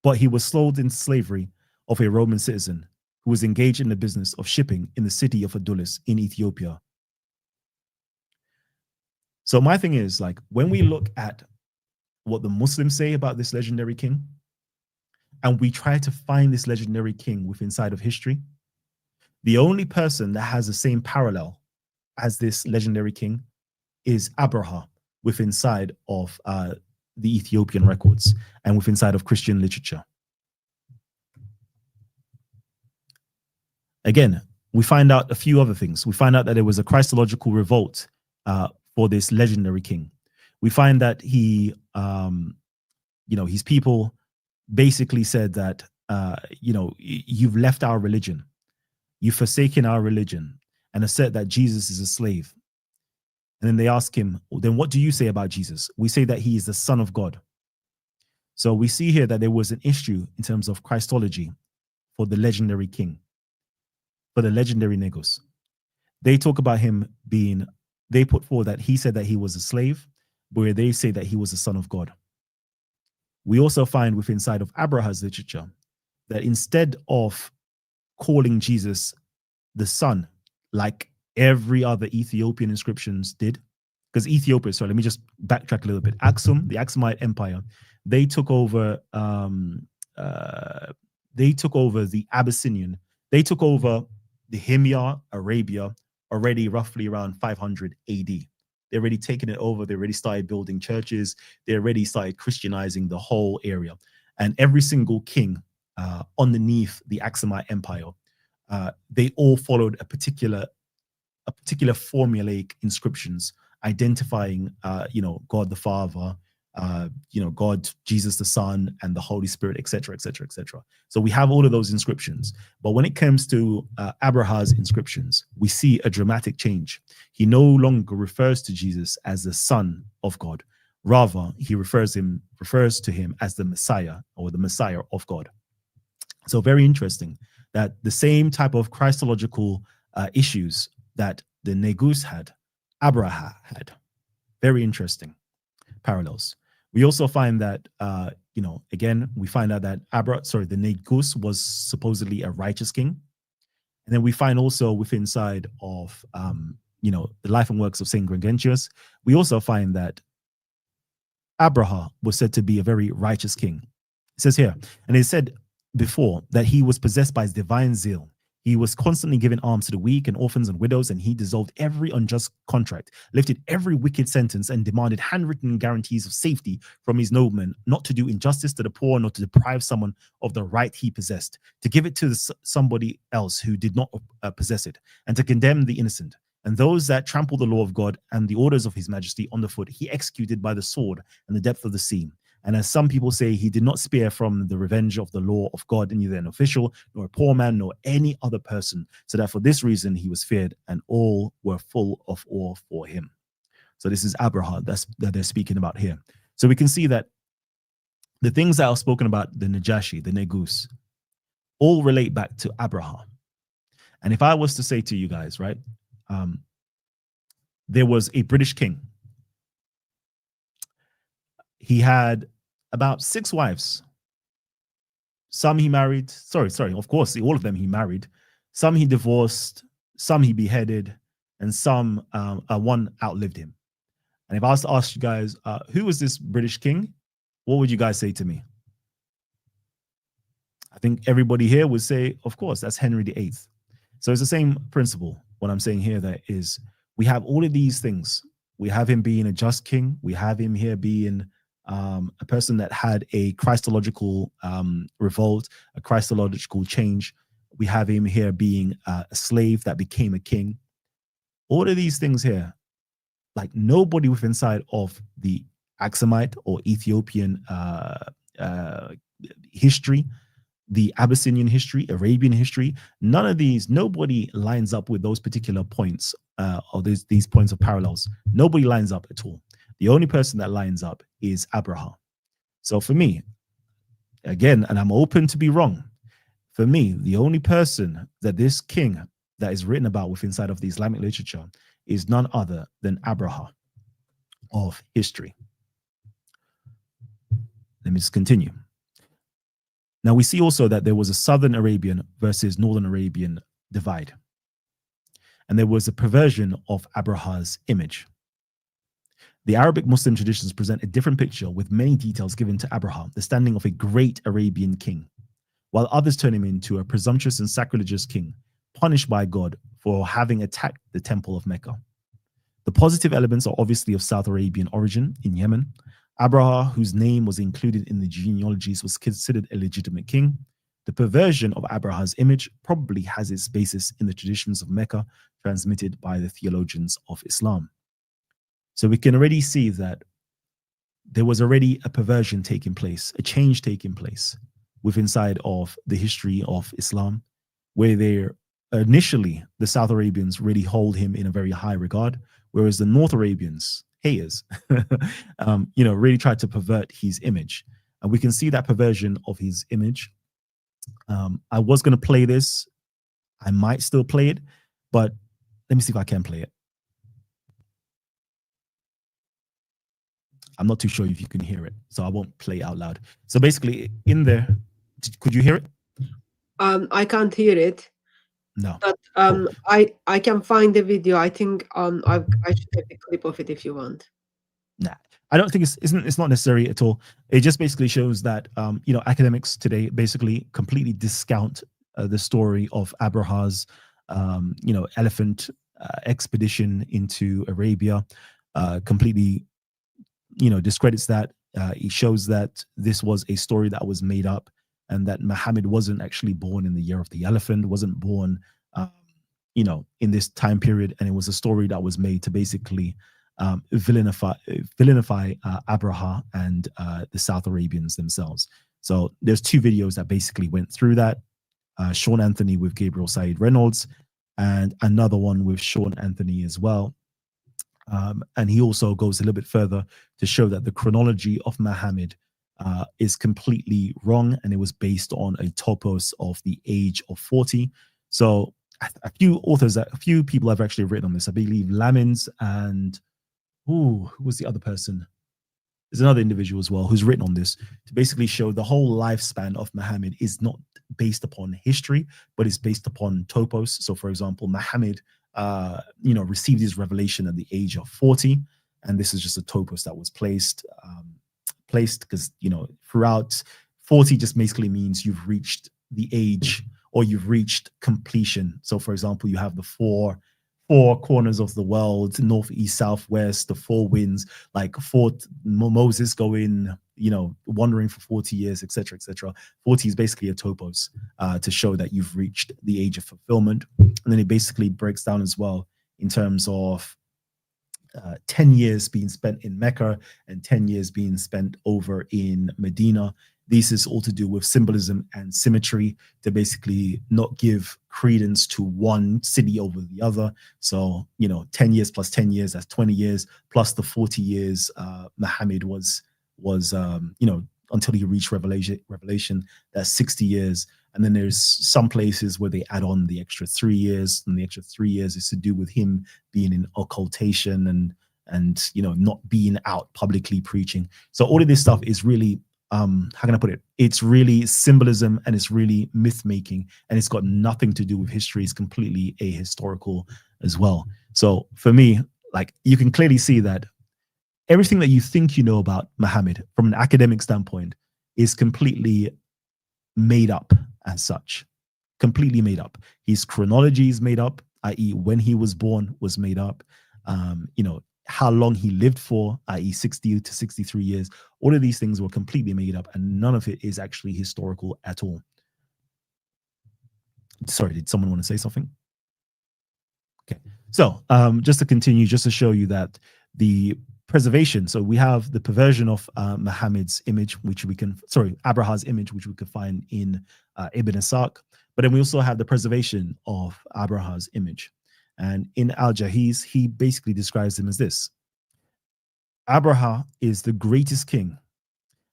but he was sold into slavery of a Roman citizen who was engaged in the business of shipping in the city of Adulis in Ethiopia. So my thing is, like, when we look at what the Muslims say about this legendary king, and we try to find this legendary king within inside of history, the only person that has the same parallel as this legendary king is Abraha within inside of the Ethiopian records and within inside of Christian literature. Again, we find out a few other things. We find out that there was a Christological revolt for this legendary king. We find that he, his people basically said that, you've left our religion. You've forsaken our religion, and have said that Jesus is a slave. And then they ask him, then what do you say about Jesus? We say that he is the Son of God. So we see here that there was an issue in terms of Christology for the legendary king, for the legendary Negus. They talk about him they put forward that he said that he was a slave, where they say that he was the Son of God. We also find within inside of Abraha's literature that instead of calling Jesus the Son, like every other Ethiopian inscriptions did, because Ethiopia, sorry, let me just backtrack a little bit. Aksum, the Aksumite Empire, they took over the Abyssinian, they took over the Himyar, Arabia, already roughly around 500 AD. They already taken it over. They already started building churches. They already started Christianizing the whole area. And every single king underneath the Aksumite Empire, they all followed a particular formulaic inscriptions identifying, God the Father, God, Jesus the Son, and the Holy Spirit, etc., etc., etc. So we have all of those inscriptions. But when it comes to Abraha's inscriptions, we see a dramatic change. He no longer refers to Jesus as the Son of God. Rather, he refers to him as the Messiah, or the Messiah of God. So very interesting that the same type of Christological issues that the Negus had, Abraha had. Very interesting parallels. We also find that, again, we find out that the Negus was supposedly a righteous king. And then we find also within inside of, the life and works of Saint Gregentius, we also find that Abraha was said to be a very righteous king. It says here, and it said before that he was possessed by his divine zeal. He was constantly giving alms to the weak and orphans and widows, and he dissolved every unjust contract, lifted every wicked sentence, and demanded handwritten guarantees of safety from his noblemen, not to do injustice to the poor, nor to deprive someone of the right he possessed, to give it to somebody else who did not possess it, and to condemn the innocent. And those that trampled the law of God and the orders of his majesty underfoot, he executed by the sword and the depth of the sea. And as some people say, he did not spare from the revenge of the law of God neither an official, nor a poor man, nor any other person, so that for this reason he was feared, and all were full of awe for him. So this is Abraha that they're speaking about here. So we can see that the things that are spoken about, the Najashi, the Negus, all relate back to Abraha. And if I was to say to you guys, right, there was a British king. He had about 6 wives. Some he married. Sorry. Of course, all of them he married. Some he divorced. Some he beheaded. And some, one outlived him. And if I was to ask you guys, who was this British king? What would you guys say to me? I think everybody here would say, of course, that's Henry VIII. So it's the same principle. What I'm saying here that is, we have all of these things. We have him being a just king. We have him here being a person that had a Christological revolt, a Christological change. We have him here being a slave that became a king. All of these things here, like nobody within inside of the Aksumite or Ethiopian history, the Abyssinian history, Arabian history, none of these, nobody lines up with those particular points or these points of parallels. Nobody lines up at all. The only person that lines up is Abraha. So for me, again, and I'm open to be wrong, for me, the only person that this king that is written about within inside of the Islamic literature is none other than Abraha of history. Let me just continue. Now we see also that there was a Southern Arabian versus Northern Arabian divide. And there was a perversion of Abraha's image. The Arabic Muslim traditions present a different picture with many details given to Abraha, the standing of a great Arabian king, while others turn him into a presumptuous and sacrilegious king, punished by God for having attacked the temple of Mecca. The positive elements are obviously of South Arabian origin in Yemen. Abraha, whose name was included in the genealogies, was considered a legitimate king. The perversion of Abraha's image probably has its basis in the traditions of Mecca transmitted by the theologians of Islam. So we can already see that there was already a perversion taking place, a change taking place within inside of the history of Islam, where they initially, the South Arabians really hold him in a very high regard, whereas the North Arabians, haters, really tried to pervert his image. And we can see that perversion of his image. I was going to play this. I might still play it, but let me see if I can play it. I'm not too sure if you can hear it, so I won't play it out loud. So basically in there, could you hear it? I can't hear it. No. But Cool. I can find the video. I think I should have a clip of it if you want. Nah, I don't think it's not necessary at all. It just basically shows that academics today basically completely discount the story of Abraha's elephant expedition into Arabia, completely discredits that. It shows that this was a story that was made up, and that Muhammad wasn't actually born in the year of the elephant, wasn't born in this time period, and it was a story that was made to basically villainify Abraha and the South Arabians themselves. So there's 2 videos that basically went through that. Sean Anthony with Gabriel Said Reynolds, and another one with Sean Anthony as well. And he also goes a little bit further to show that the chronology of Muhammad is completely wrong, and it was based on a topos of the age of 40. So a few people have actually written on this. I believe Lamins and who was the other person? There's another individual as well who's written on this to basically show the whole lifespan of Muhammad is not based upon history, but it's based upon topos. So for example, Muhammad received his revelation at the age of 40, and this is just a topos that was placed because throughout 40 just basically means you've reached the age or you've reached completion. So, for example, you have the four corners of the world, north, east, south, west, the four winds, like Moses going, wandering for 40 years, etc., etc. 40 is basically a topos to show that you've reached the age of fulfillment. And then it basically breaks down as well in terms of 10 years being spent in Mecca and 10 years being spent over in Medina. This is all to do with symbolism and symmetry, to basically not give credence to one city over the other. So, 10 years plus 10 years, that's 20 years, plus the 40 years Muhammad was until he reached revelation, that's 60 years. And then there's some places where they add on the extra 3 years, and the extra 3 years is to do with him being in occultation and not being out publicly preaching. So all of this stuff is really, how can I put it? It's really symbolism, and it's really myth making, and it's got nothing to do with history. It's completely ahistorical as well. So for me, like, you can clearly see that everything that you think you know about Muhammad from an academic standpoint is completely made up as such, completely made up. His chronology is made up, i.e. when he was born was made up. How long he lived for, i.e. 60 to 63 years. All of these things were completely made up, and none of it is actually historical at all. Sorry, did someone want to say something? Okay, so just to continue, just to show you that the preservation, so we have the perversion of Muhammad's image, Abraha's image, which we could find in Ibn Ishaq, but then we also have the preservation of Abraha's image. And in Al-Jahiz, he basically describes him as this: Abraha is the greatest king.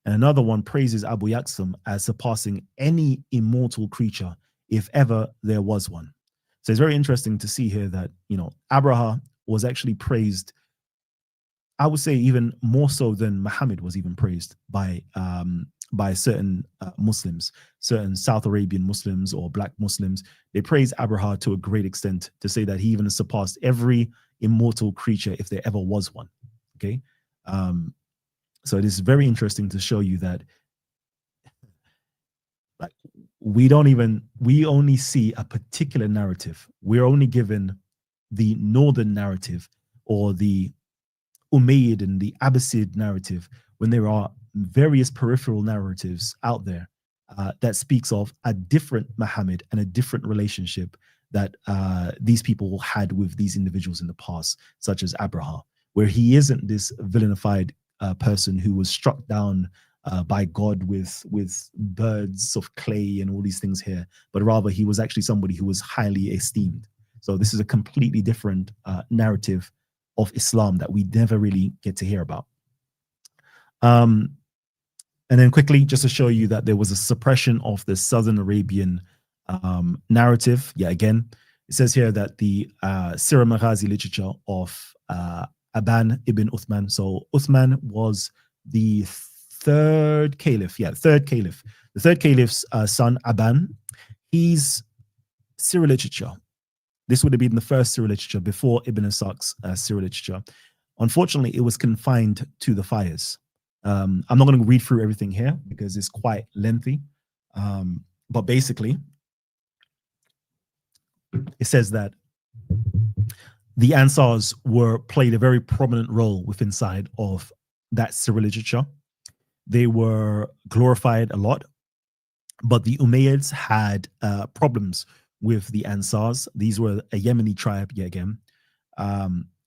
And another one praises Abu Yaqsam as surpassing any immortal creature, if ever there was one. So it's very interesting to see here that, Abraha was actually praised, I would say even more so than Muhammad was even praised by certain Muslims, certain South Arabian Muslims or Black Muslims. They praise Abraha to a great extent, to say that he even surpassed every immortal creature if there ever was one. Okay, so it is very interesting to show you that, like, we only see a particular narrative. We're only given the northern narrative, or the Umayyad and the Abbasid narrative, when there are various peripheral narratives out there that speaks of a different Muhammad and a different relationship that these people had with these individuals in the past, such as Abraha, where he isn't this villainified person who was struck down by God with birds of clay and all these things here, but rather he was actually somebody who was highly esteemed. So this is a completely different narrative of Islam that we never really get to hear about. And then quickly, just to show you that there was a suppression of the Southern Arabian narrative. Yeah, again, it says here that the Sirah Maghazi literature of Aban ibn Uthman. So Uthman was the third caliph. Yeah, third caliph. The third caliph's son, Aban, he's Sirah literature. This would have been the first Sirah literature before Ibn Ishaq's Sirah literature. Unfortunately, it was confined to the fires. I'm not going to read through everything here because it's quite lengthy. But basically, it says that the Ansars played a very prominent role within inside of that Sirah literature. They were glorified a lot, but the Umayyads had problems with the Ansars. These were a Yemeni tribe, yet again.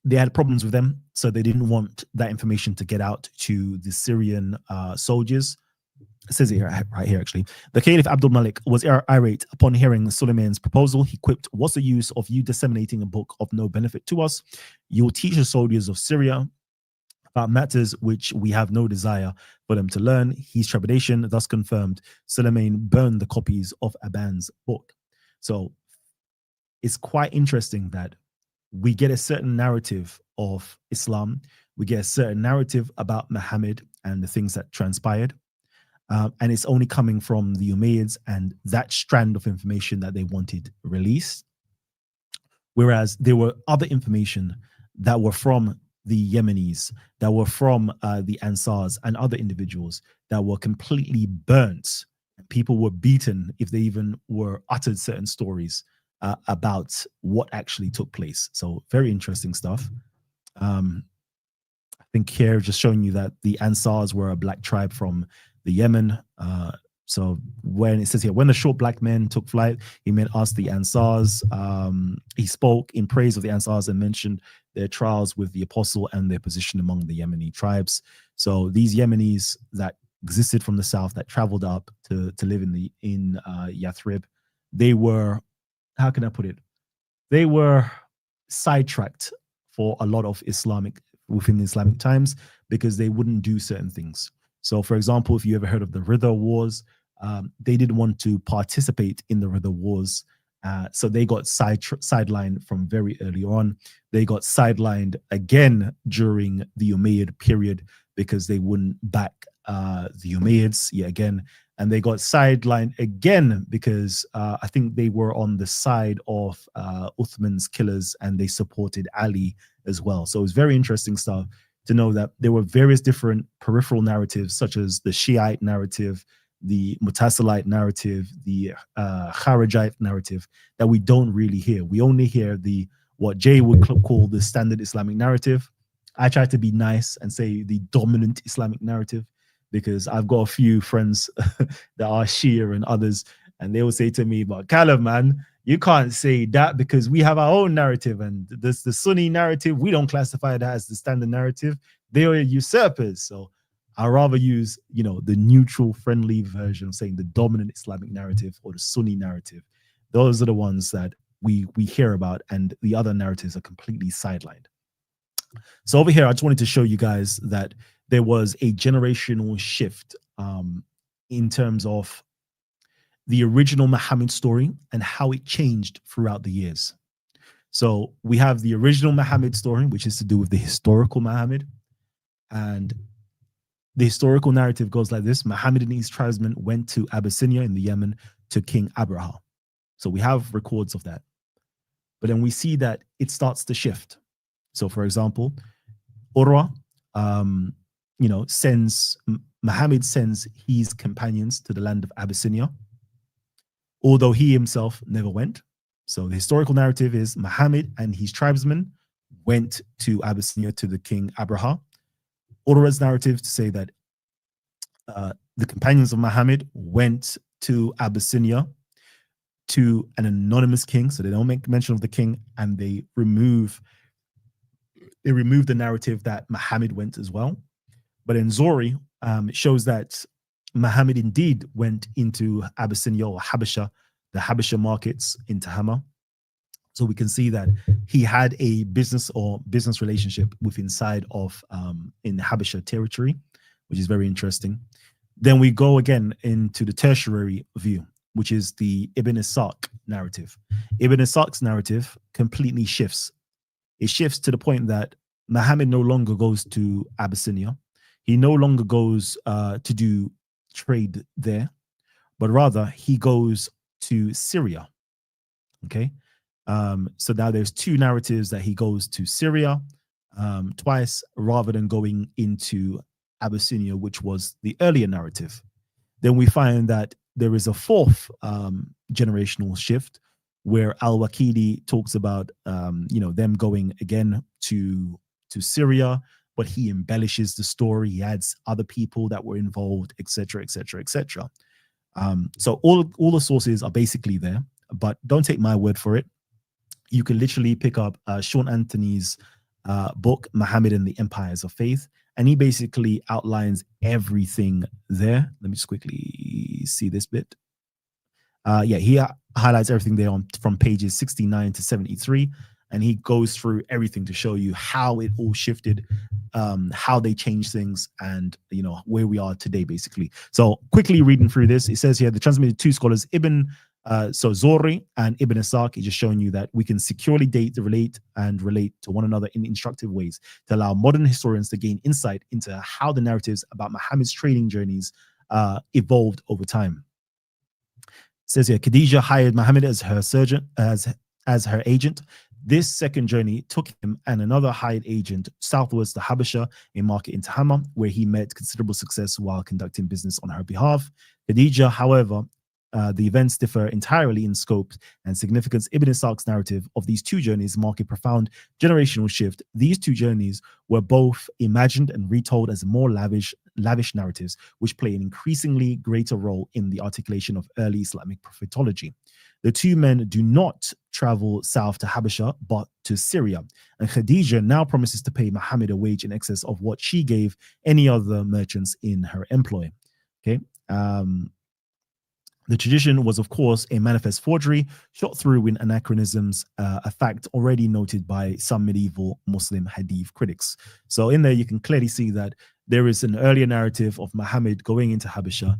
They had problems with them, so they didn't want that information to get out to the Syrian soldiers. It says it right here, actually. The Caliph Abdul Malik was irate upon hearing Suleiman's proposal. He quipped, "What's the use of you disseminating a book of no benefit to us? You'll teach the soldiers of Syria about matters which we have no desire for them to learn." His trepidation thus confirmed. Suleiman burned the copies of Aban's book. So it's quite interesting that we get a certain narrative of Islam. We get a certain narrative about Muhammad and the things that transpired. And it's only coming from the Umayyads and that strand of information that they wanted released. Whereas there were other information that were from the Yemenis, that were from the Ansars and other individuals that were completely burnt and people were beaten if they even were uttered certain stories about what actually took place. So very interesting stuff. I think here just showing you that the Ansars were a black tribe from the Yemen. So when it says here, when the short black men took flight, he met us, the Ansars. He spoke in praise of the Ansars and mentioned their trials with the apostle and their position among the Yemeni tribes. So these Yemenis that existed from the south that traveled up to live in Yathrib, they were, how can I put it? They were sidetracked for a lot of within Islamic times because they wouldn't do certain things. So, for example, if you ever heard of the Ridha Wars, they didn't want to participate in the Ridha Wars. So they got sidelined from very early on. They got sidelined again during the Umayyad period because they wouldn't back the Umayyads yet again. And they got sidelined again because I think they were on the side of Uthman's killers and they supported Ali as well. So it's very interesting stuff to know that there were various different peripheral narratives, such as the Shiite narrative, the Mutasilite narrative, the Kharijite narrative, that we don't really hear. We only hear what Jay would call the standard Islamic narrative. I try to be nice and say the dominant Islamic narrative, because I've got a few friends that are Shia and others, and they will say to me, but Kalam, man, you can't say that because we have our own narrative, and the Sunni narrative, we don't classify that as the standard narrative. They are usurpers. So I'd rather use, the neutral, friendly version of saying the dominant Islamic narrative or the Sunni narrative. Those are the ones that we hear about, and the other narratives are completely sidelined. So over here, I just wanted to show you guys that there was a generational shift in terms of the original Muhammad story and how it changed throughout the years. So we have the original Muhammad story, which is to do with the historical Muhammad. And the historical narrative goes like this. Muhammad and his tribesmen went to Abyssinia in the Yemen to King Abraha. So we have records of that. But then we see that it starts to shift. So for example, Urwa, Muhammad sends his companions to the land of Abyssinia, although he himself never went. So the historical narrative is Muhammad and his tribesmen went to Abyssinia to the king Abraha. Urwa's narrative to say that the companions of Muhammad went to Abyssinia to an anonymous king, so they don't make mention of the king, and they remove the narrative that Muhammad went as well. But in Zori, it shows that Muhammad indeed went into Abyssinia or Habasha, the Habasha markets in Tahama. So we can see that he had a business relationship with inside of in Habasha territory, which is very interesting. Then we go again into the tertiary view, which is the Ibn Ishaq narrative. Ibn Ishaq's narrative completely shifts. It shifts to the point that Muhammad no longer goes to Abyssinia. He no longer goes to do trade there, but rather he goes to Syria. Okay. So now there's two narratives that he goes to Syria twice rather than going into Abyssinia, which was the earlier narrative. Then we find that there is a fourth generational shift where Al-Waqidi talks about them going again to Syria, but he embellishes the story. He adds other people that were involved, etc., etc., etc. So all the sources are basically there, but don't take my word for it. You can literally pick up Sean Anthony's book, Muhammad and the Empires of Faith, and he basically outlines everything there. Let me just quickly see this bit. He highlights everything there from pages 69 to 73, and he goes through everything to show you how it all shifted, how they changed things, and where we are today, basically. So quickly reading through this, it says here the transmitted two scholars, Zori and Ibn Ishaq, is just showing you that we can securely date, relate to one another in instructive ways to allow modern historians to gain insight into how the narratives about Muhammad's trading journeys evolved over time. It says here, Khadija hired Muhammad as her surgeon, as as her agent. This second journey took him and another hired agent southwards to Habasha, a market in Tahama, where he met considerable success while conducting business on her behalf. Khadija, however, the events differ entirely in scope and significance. Ibn Ishaq's narrative of these two journeys mark a profound generational shift. These two journeys were both imagined and retold as more lavish narratives, which play an increasingly greater role in the articulation of early Islamic prophetology. The two men do not travel south to Habasha, but to Syria. And Khadija now promises to pay Muhammad a wage in excess of what she gave any other merchants in her employ. Okay. The tradition was, of course, a manifest forgery, shot through in anachronisms, a fact already noted by some medieval Muslim hadith critics. So in there, you can clearly see that there is an earlier narrative of Muhammad going into Habasha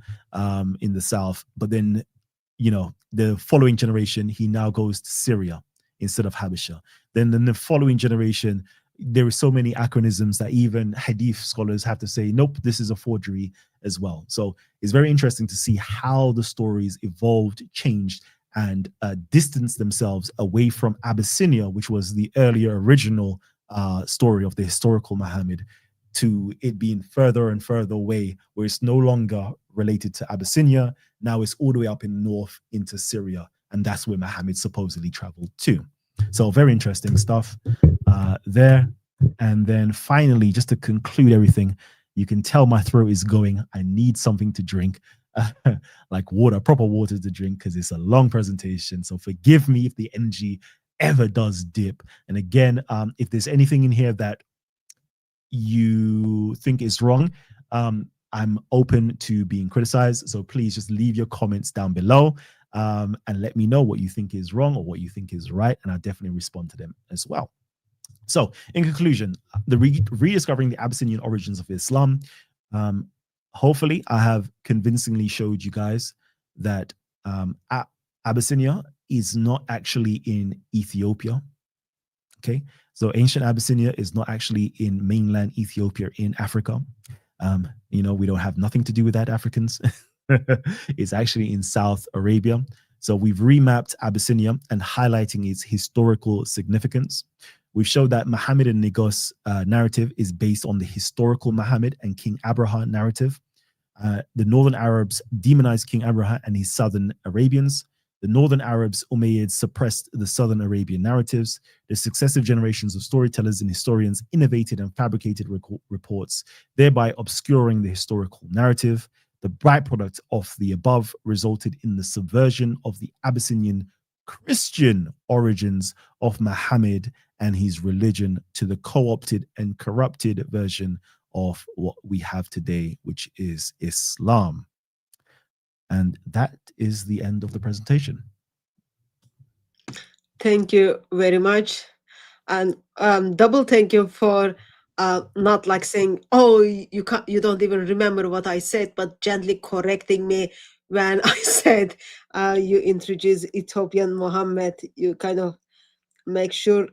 in the south, but then, you know, the following generation, he now goes to Syria instead of Habasha. Then in the following generation, there are so many anachronisms that even hadith scholars have to say, nope, this is a forgery as well. So it's very interesting to see how the stories evolved, changed, and distanced themselves away from Abyssinia, which was the earlier original story of the historical Muhammad, to it being further and further away, where it's no longer related to Abyssinia. Now it's all the way up in the north into Syria, and that's where Muhammad supposedly traveled to. So very interesting stuff there. And then finally, just to conclude everything, you can tell my throat is going. I need something to drink, like water, proper water to drink, because it's a long presentation. So forgive me if the energy ever does dip. And again, if there's anything in here that you think is wrong, I'm open to being criticized. So please just leave your comments down below and let me know what you think is wrong or what you think is right. And I'll definitely respond to them as well. So in conclusion, the rediscovering the Abyssinian origins of Islam. Hopefully I have convincingly showed you guys that Abyssinia is not actually in Ethiopia. Okay, so ancient Abyssinia is not actually in mainland Ethiopia in Africa. You know, we don't have nothing to do with that, Africans. It's actually in South Arabia. So we've remapped Abyssinia and highlighting its historical significance. We've showed that Muhammad and Negus narrative is based on the historical Muhammad and King Abraha narrative. The northern Arabs demonized King Abraha and his southern Arabians. The northern Arabs, Umayyads, suppressed the southern Arabian narratives. The successive generations of storytellers and historians innovated and fabricated reports, thereby obscuring the historical narrative. The byproduct of the above resulted in the subversion of the Abyssinian Christian origins of Muhammad and his religion to the co-opted and corrupted version of what we have today, which is Islam. And that is the end of the presentation. Thank you very much. And double thank you for not like saying, oh, you don't even remember what I said, but gently correcting me when I said you introduce Ethiopian Muhammad. You kind of make sure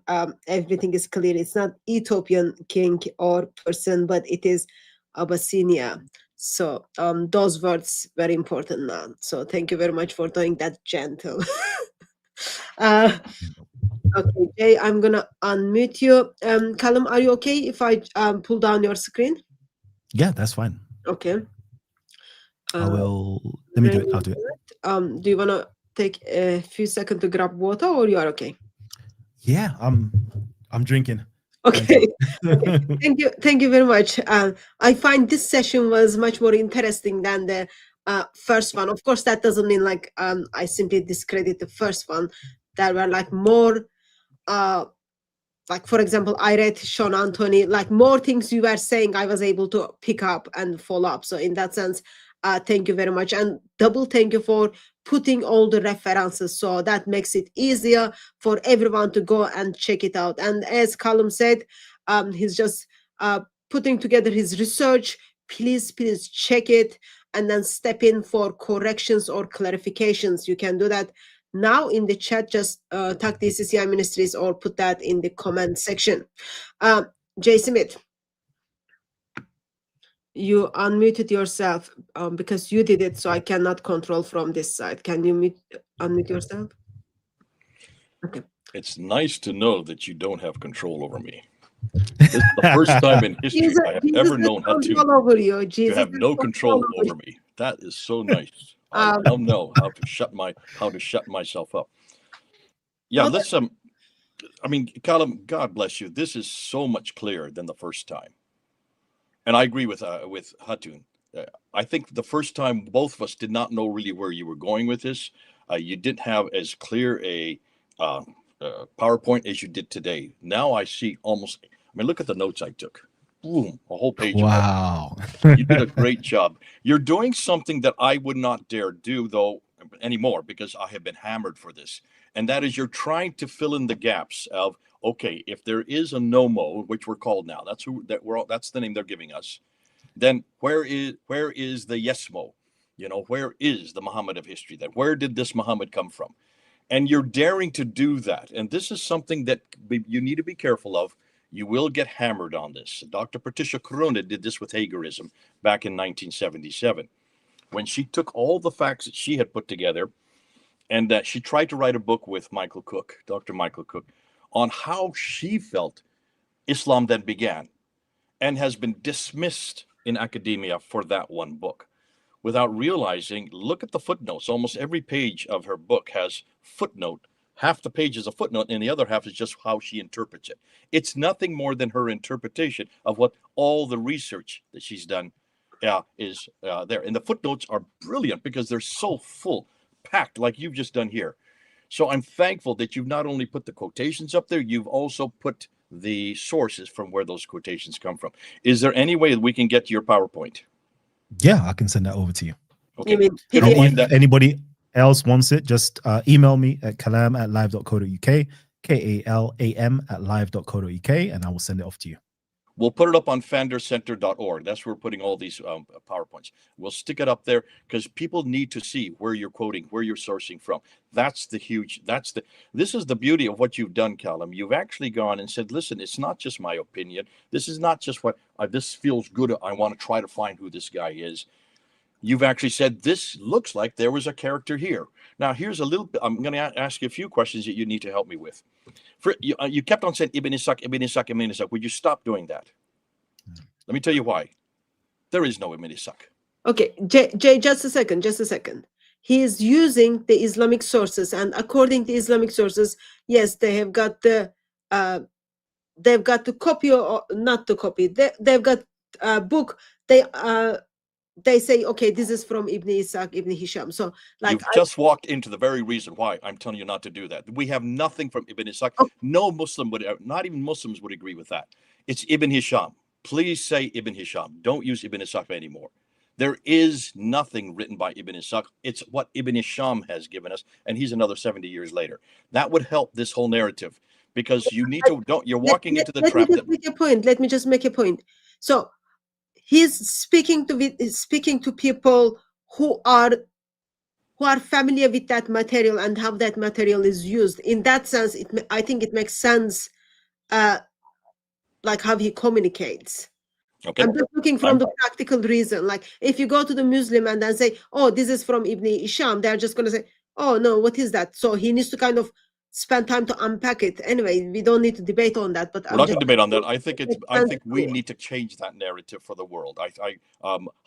everything is clear. It's not Ethiopian king or person, but it is Abyssinia. So those words very important now. So thank you very much for doing that gentle. Okay, Jay, I'm gonna unmute you. Kalam, are you okay if I pull down your screen? Yeah, that's fine. Okay. I will. Let me do it. I'll do it. Do you wanna take a few seconds to grab water, or you are okay? Yeah, I'm drinking. Okay. Okay. Thank you very much. I find this session was much more interesting than the first one. Of course, that doesn't mean like I simply discredit the first one. There were like more like, for example, I read Sean Anthony, like more things you were saying I was able to pick up and follow up. So in that sense, thank you very much. And double thank you for putting all the references. So that makes it easier for everyone to go and check it out. And as Kalam said, he's just putting together his research. Please check it and then step in for corrections or clarifications. You can do that now in the chat. Just tag DCCI Ministries or put that in the comment section. Jay Smith, you unmuted yourself because you did it, so I cannot control from this side. Can you unmute yourself? Okay. It's nice to know that you don't have control over me. This is the first time in history I have ever known control over you. to Jesus have no control over me. That is so nice. I now know how to shut myself up. Yeah, well, let's I mean, Kalam, God bless you. This is so much clearer than the first time, and I agree with Hatun. I think the first time both of us did not know really where you were going with this. You didn't have as clear a PowerPoint as you did today. Now I see almost. I mean, look at the notes I took. Boom, a whole page. Wow. You did a great job. You're doing something that I would not dare do, though, anymore, because I have been hammered for this. And that is, you're trying to fill in the gaps of, okay, if there is a NOMO, which we're called now, that's the name they're giving us. Then where is the Yesmo? You know, where is the Muhammad of history? That where did this Muhammad come from? And you're daring to do that. And this is something that you need to be careful of. You will get hammered on this. Dr. Patricia Corona did this with Hagerism back in 1977, when she took all the facts that she had put together, and that she tried to write a book with Michael Cook, Dr. Michael Cook, on how she felt Islam then began, and has been dismissed in academia for that one book. Without realizing, look at the footnotes. Almost every page of her book has footnote. Half the page is a footnote, and the other half is just how she interprets it. It's nothing more than her interpretation of what all the research that she's done is there. And the footnotes are brilliant because they're so full, packed, like you've just done here. So I'm thankful that you've not only put the quotations up there, you've also put the sources from where those quotations come from. Is there any way that we can get your PowerPoint? Yeah, I can send that over to you. Okay. You mean And if anybody else wants it, just email me at kalam@live.co.uk, kalam@live.co.uk, and I will send it off to you. We'll put it up on fandercenter.org. That's where we're putting all these PowerPoints. We'll stick it up there because people need to see where you're quoting, where you're sourcing from. This is the beauty of what you've done, Kalam. You've actually gone and said, listen, it's not just my opinion. This is not just what this feels good. I want to try to find who this guy is. You've actually said, this looks like there was a character here. Now, here's a little bit. I'm going to ask you a few questions that you need to help me with. You kept on saying Ibn Ishaq, Ibn Ishaq, Ibn Ishaq. Would you stop doing that? Let me tell you why. There is no Ibn Ishaq. Okay, Jay, just a second. He is using the Islamic sources, and according to Islamic sources, yes, they have got the copy or not the copy. They've got a book. They say, okay, this is from Ibn Ishaq, Ibn Hisham. So, like, you've just walked into the very reason why I'm telling you not to do that. We have nothing from Ibn Ishaq. Oh. No Muslim would, not even Muslims would agree with that. It's Ibn Hisham. Please say Ibn Hisham. Don't use Ibn Ishaq anymore. There is nothing written by Ibn Ishaq. It's what Ibn Hisham has given us, and he's another 70 years later. That would help this whole narrative, because you need to. You're walking into the trap. Let me just make a point. So, he's speaking to people who are familiar with that material and how that material is used. In that sense, I think it makes sense, like how he communicates. Okay. I'm just looking from the practical reason. Like, if you go to the Muslim and then say, "Oh, this is from Ibn Hisham," they're just going to say, "Oh no, what is that?" So he needs to kind of spend time to unpack it. Anyway, we don't need to debate on that. But we're not going to debate on that. I think we need to change that narrative for the world.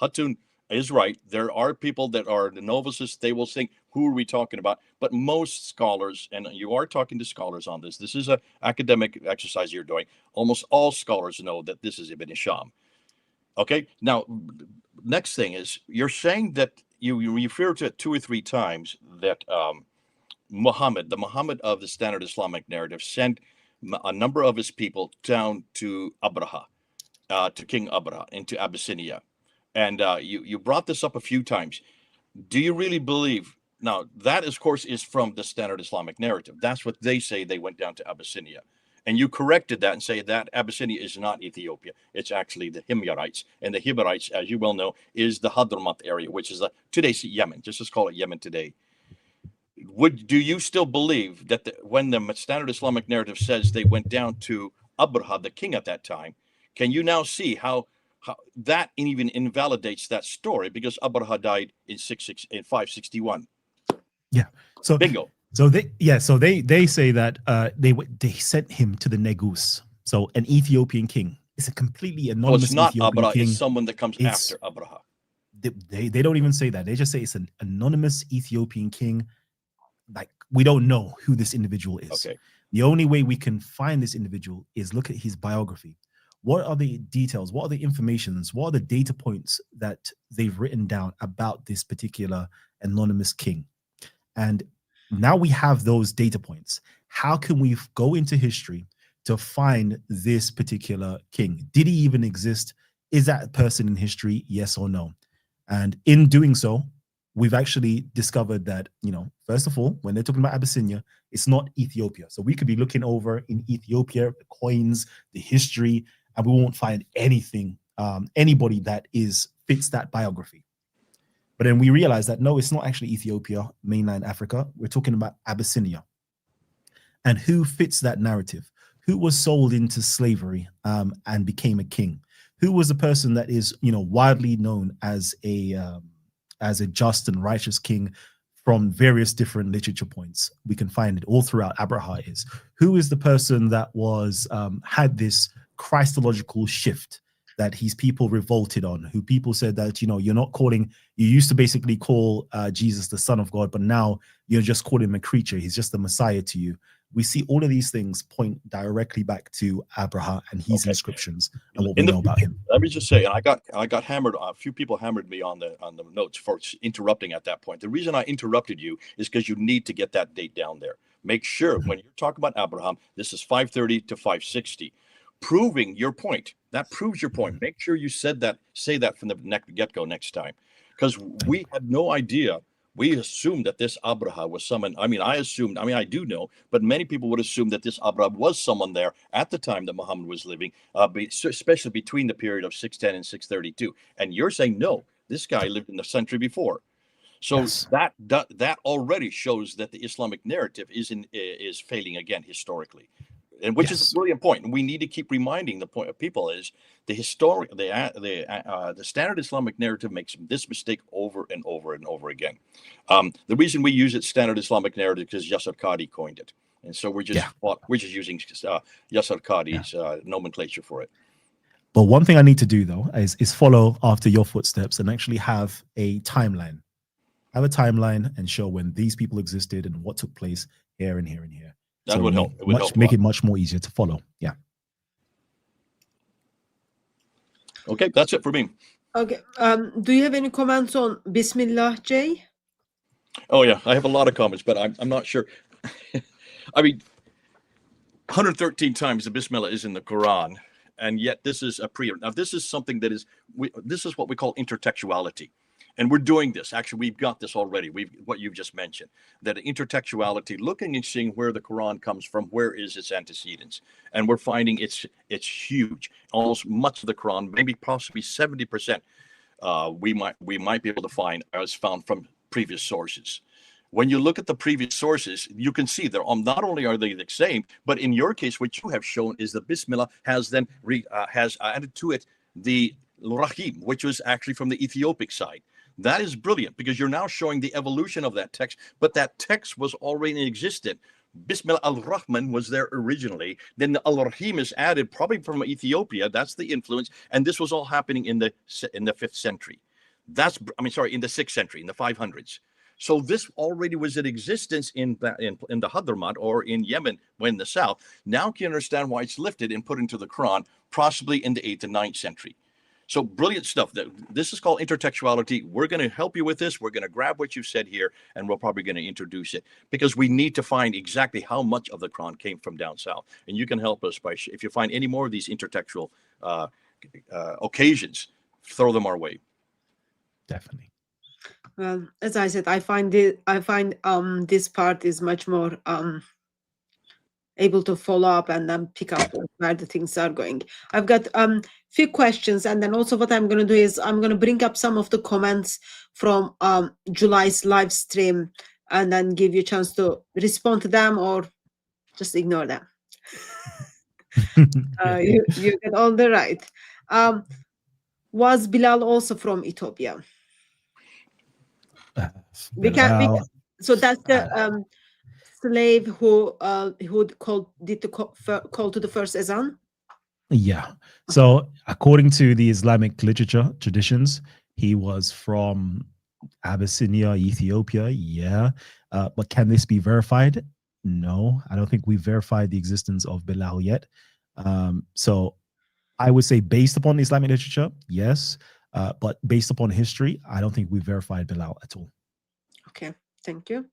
Hatun is right. There are people that are the novices. They will think, who are we talking about? But most scholars, and you are talking to scholars on this. This is an academic exercise you're doing. Almost all scholars know that this is Ibn Hisham. Okay. Now, next thing is, you're saying that you refer to it 2 or 3 times that Muhammad, the Muhammad of the standard Islamic narrative, sent a number of his people down to Abraha, to King Abraha, into Abyssinia. And you brought this up a few times. Do you really believe? Now, that, of course, is from the standard Islamic narrative. That's what they say. They went down to Abyssinia. And you corrected that and say that Abyssinia is not Ethiopia. It's actually the Himyarites. And the Himyarites, as you well know, is the Hadramaut area, which is today's Yemen. Just call it Yemen today. Do you still believe that when the standard Islamic narrative says they went down to Abraha, the king at that time, can you now see how that even invalidates that story, because Abraha died in 561? Yeah. So bingo. So they say that they sent him to the Negus, so an Ethiopian king. It's a completely So it's anonymous not Ethiopian Abraha, king. it's someone that comes It's after Abraha. they don't even say that. They just say it's an anonymous Ethiopian king. Like, we don't know who this individual is. Okay. The only way we can find this individual is look at his biography. What are the details? What are the informations? What are the data points that they've written down about this particular anonymous king? And now we have those data points. How can we go into history to find this particular king? Did he even exist? Is that person in history? Yes or no? And in doing so, we've actually discovered that, first of all, when they're talking about Abyssinia, it's not Ethiopia. So we could be looking over in Ethiopia, the coins, the history, and we won't find anything, anybody that fits that biography. But then we realize that, no, it's not actually Ethiopia, mainland Africa. We're talking about Abyssinia. And who fits that narrative? Who was sold into slavery and became a king? Who was the person that is, widely known as a just and righteous king from various different literature points? We can find it all throughout. Abraha is. Who is the person that was had this Christological shift that his people revolted on, who people said that, you're not calling, you used to basically call Jesus the Son of God, but now you're just calling him a creature. He's just the Messiah to you. We see all of these things point directly back to Abraha and his inscriptions and what we know about him. Let me just say, I got hammered. A few people hammered me on the notes for interrupting at that point. The reason I interrupted you is because you need to get that date down there. Make sure when you're talking about Abraham, this is 530 to 560, proving your point. That proves your point. Make sure you say that from the get-go next time, because we had no idea. We assumed that this Abraha was someone. I do know, but many people would assume that this Abraha was someone there at the time that Muhammad was living, especially between the period of 610 and 632. And you're saying, no, this guy lived in the century before. So yes, that already shows that the Islamic narrative is failing again historically. And which is a brilliant point. And we need to keep reminding the point of people is the standard Islamic narrative makes this mistake over and over and over again. The reason we use it standard Islamic narrative because Yasser Qadi coined it, and so we're just using Yasser Qadi's nomenclature for it. But one thing I need to do though is follow after your footsteps and actually have a timeline. Have a timeline and show when these people existed and what took place here and here and here. That would help. It would help make it much more easier to follow. Yeah. Okay, that's it for me. Okay. Do you have any comments on Bismillah, Jay? Oh yeah, I have a lot of comments, but I'm not sure. I mean, 113 times the Bismillah is in the Quran, and yet this is Now this is something that this is what we call intertextuality. And we're doing this. Actually, we've got this already. What you've just mentioned, that intertextuality, looking and seeing where the Quran comes from, where is its antecedents, and we're finding it's huge. Almost much of the Quran, maybe possibly 70%, we might be able to find as found from previous sources. When you look at the previous sources, you can see they're not only are they the same, but in your case, what you have shown is the Bismillah has then has added to it the Rahim, which was actually from the Ethiopic side. That is brilliant because you're now showing the evolution of that text, but that text was already existent. Bismillah al-Rahman was there originally. Then the al-Rahim is added probably from Ethiopia. That's the influence. And this was all happening in the 5th century. In the 6th century, in the 500s. So this already was in existence in the Hadramaut or in Yemen, in the south. Now can you understand why it's lifted and put into the Quran, possibly in the 8th and 9th century. So brilliant stuff. This is called intertextuality. We're going to help you with this. We're going to grab what you've said here, and we're probably going to introduce it because we need to find exactly how much of the Quran came from down south. And you can help us by, if you find any more of these intertextual occasions, throw them our way. Definitely. Well, as I said, I find this part is much more able to follow up and then pick up where the things are going. I've got few questions, and then also what I'm going to do is I'm going to bring up some of the comments from July's live stream and then give you a chance to respond to them or just ignore them. You get all the right. Was Bilal also from Ethiopia? So that's the slave who did the call to the first azan? Yeah. So according to the Islamic literature traditions, he was from Abyssinia, Ethiopia. Yeah. But can this be verified? No, I don't think we've verified the existence of Bilal yet. So I would say based upon Islamic literature, yes. But based upon history, I don't think we've verified Bilal at all. Okay, thank you.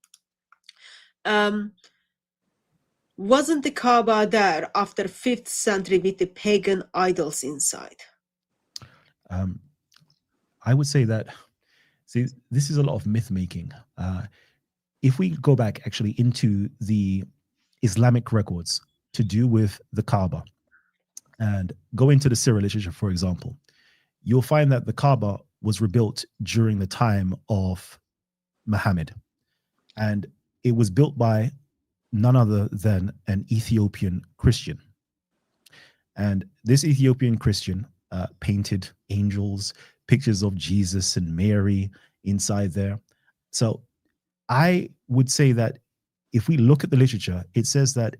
Wasn't the Kaaba there after 5th century with the pagan idols inside? I would say that, see, this is a lot of myth making. If we go back actually into the Islamic records to do with the Kaaba and go into the Syrian literature, for example, you'll find that the Kaaba was rebuilt during the time of Muhammad. And it was built by none other than an Ethiopian Christian. And this Ethiopian Christian painted angels, pictures of Jesus and Mary inside there. So I would say that if we look at the literature, it says that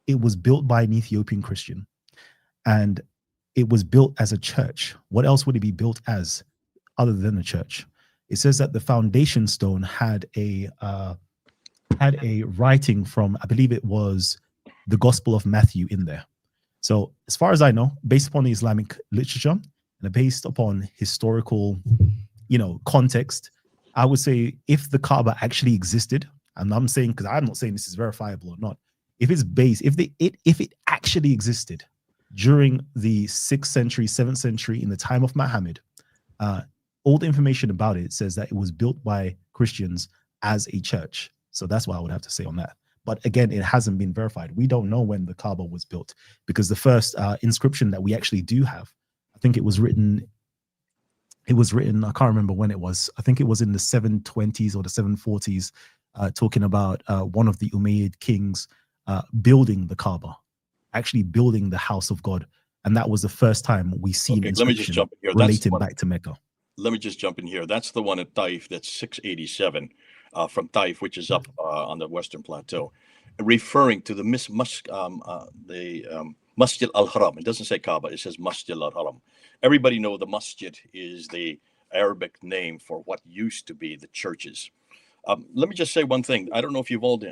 it was built by an Ethiopian Christian and it was built as a church. What else would it be built as other than a church? It says that the foundation stone had a writing from, I believe it was the Gospel of Matthew in there. So as far as I know, based upon the Islamic literature and based upon historical, context, I would say if the Kaaba actually existed, and I'm saying, because I'm not saying this is verifiable or not, if it's based, if it actually existed during the 6th century, 7th century, in the time of Muhammad, all the information about it says that it was built by Christians as a church. So that's what I would have to say on that. But again, it hasn't been verified. We don't know when the Kaaba was built because the first inscription that we actually do have, I think it was written, I can't remember when it was. I think it was in the 720s or the 740s, talking about one of the Umayyad kings building the Kaaba, actually building the house of God. And that was the first time we see an inscription relating back to Mecca. Let me just jump in here. That's the one at Taif, that's 687 from Taif, which is up on the Western Plateau, referring to the Masjid al-Haram. It doesn't say Kaaba, it says Masjid al-Haram. Everybody know the masjid is the Arabic name for what used to be the churches. Let me just say one thing. I don't know if you've all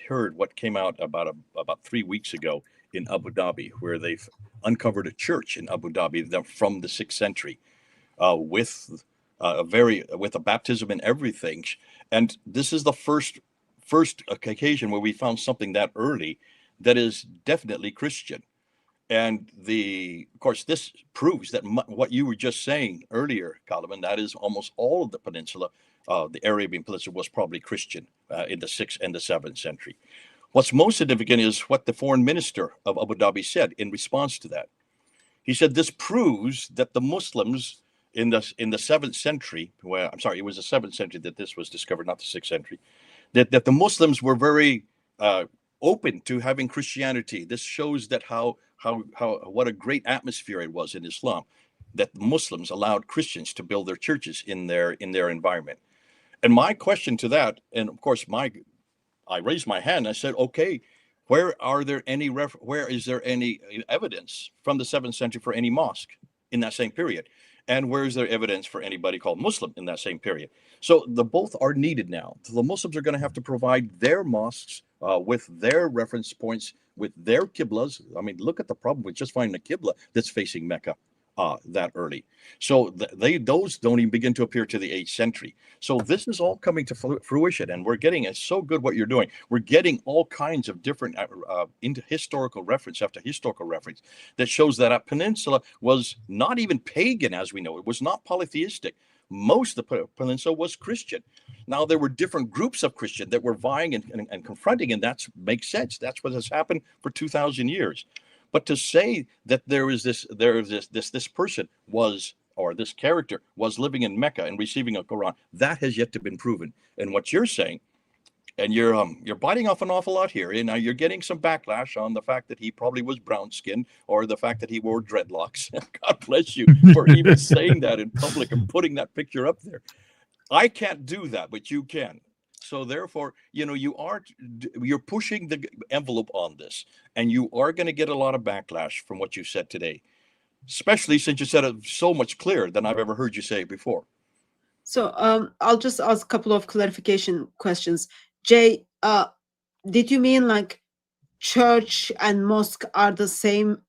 heard what came out about 3 weeks ago in Abu Dhabi, where they've uncovered a church in Abu Dhabi from the 6th century with a baptism and everything. And this is the first occasion where we found something that early that is definitely Christian. And of course, this proves that what you were just saying earlier, Kalam, that is almost all of the peninsula, the Arabian Peninsula, was probably Christian in the 6th and the 7th century. What's most significant is what the foreign minister of Abu Dhabi said in response to that. He said this proves that the Muslims in the 7th century, it was the 7th century that this was discovered, not the 6th century, that the Muslims were very open to having Christianity. This shows that what a great atmosphere it was in Islam, that Muslims allowed Christians to build their churches in their environment. And my question to that, and of course I raised my hand. I said, okay, where is there any evidence from the 7th century for any mosque in that same period? And where is there evidence for anybody called Muslim in that same period? So both are needed now. So the Muslims are going to have to provide their mosques with their reference points, with their qiblas. I mean, look at the problem with just finding a qibla that's facing Mecca that early. So those don't even begin to appear to the 8th century. So this is all coming to fruition, and we're getting, it's so good what you're doing. We're getting all kinds of different into historical reference after historical reference that shows that a peninsula was not even pagan as we know. It was not polytheistic. Most of the peninsula was Christian. Now, there were different groups of Christian that were vying and confronting, and that makes sense. That's what has happened for 2,000 years. But to say that this person was, or this character was living in Mecca and receiving a Quran, that has yet to been proven. And what you're saying, and you're biting off an awful lot here. And now you're getting some backlash on the fact that he probably was brown skinned, or the fact that he wore dreadlocks. God bless you for even saying that in public and putting that picture up there. I can't do that, but you can. So therefore, you're pushing the envelope on this, and you are going to get a lot of backlash from what you said today, especially since you said it so much clearer than I've ever heard you say it before. So I'll just ask a couple of clarification questions. Jay, did you mean like church and mosque are the same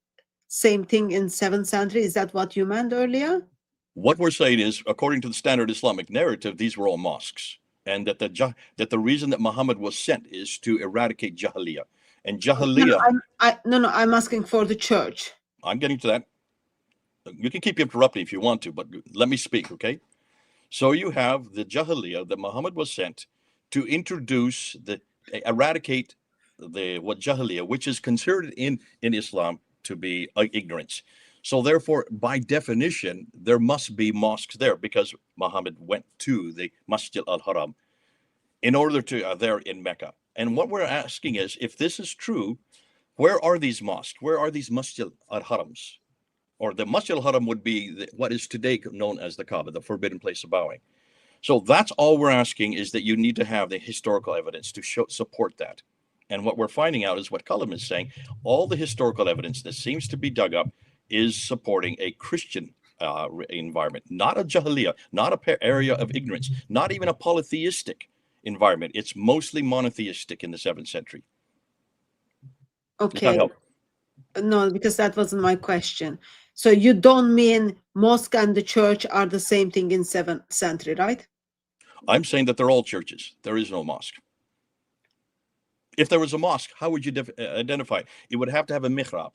thing in 7th century? Is that what you meant earlier? What we're saying is, according to the standard Islamic narrative, these were all mosques, and that the reason that Muhammad was sent is to eradicate Jahiliyyah. And Jahiliyyah. No, I'm asking for the church. I'm getting to that. You can keep interrupting if you want to, but let me speak, okay? So you have the Jahiliyyah that Muhammad was sent to introduce, eradicate what Jahiliyyah, which is considered in Islam to be ignorance. So therefore, by definition, there must be mosques there, because Muhammad went to the Masjid al-Haram in order to there in Mecca. And what we're asking is, if this is true, where are these mosques? Where are these Masjid al-Harams? Or the Masjid al-Haram would be what is today known as the Kaaba, the forbidden place of bowing. So that's all we're asking, is that you need to have the historical evidence to support that. And what we're finding out is what Kalam is saying. All the historical evidence that seems to be dug up is supporting a Christian environment, not a Jahiliyyah, not an area of ignorance, not even a polytheistic environment. It's mostly monotheistic in the 7th century. Okay. No, because that wasn't my question. So you don't mean mosque and the church are the same thing in 7th century, right? I'm saying that they're all churches. There is no mosque. If there was a mosque, how would you identify? It would have to have a mihrab.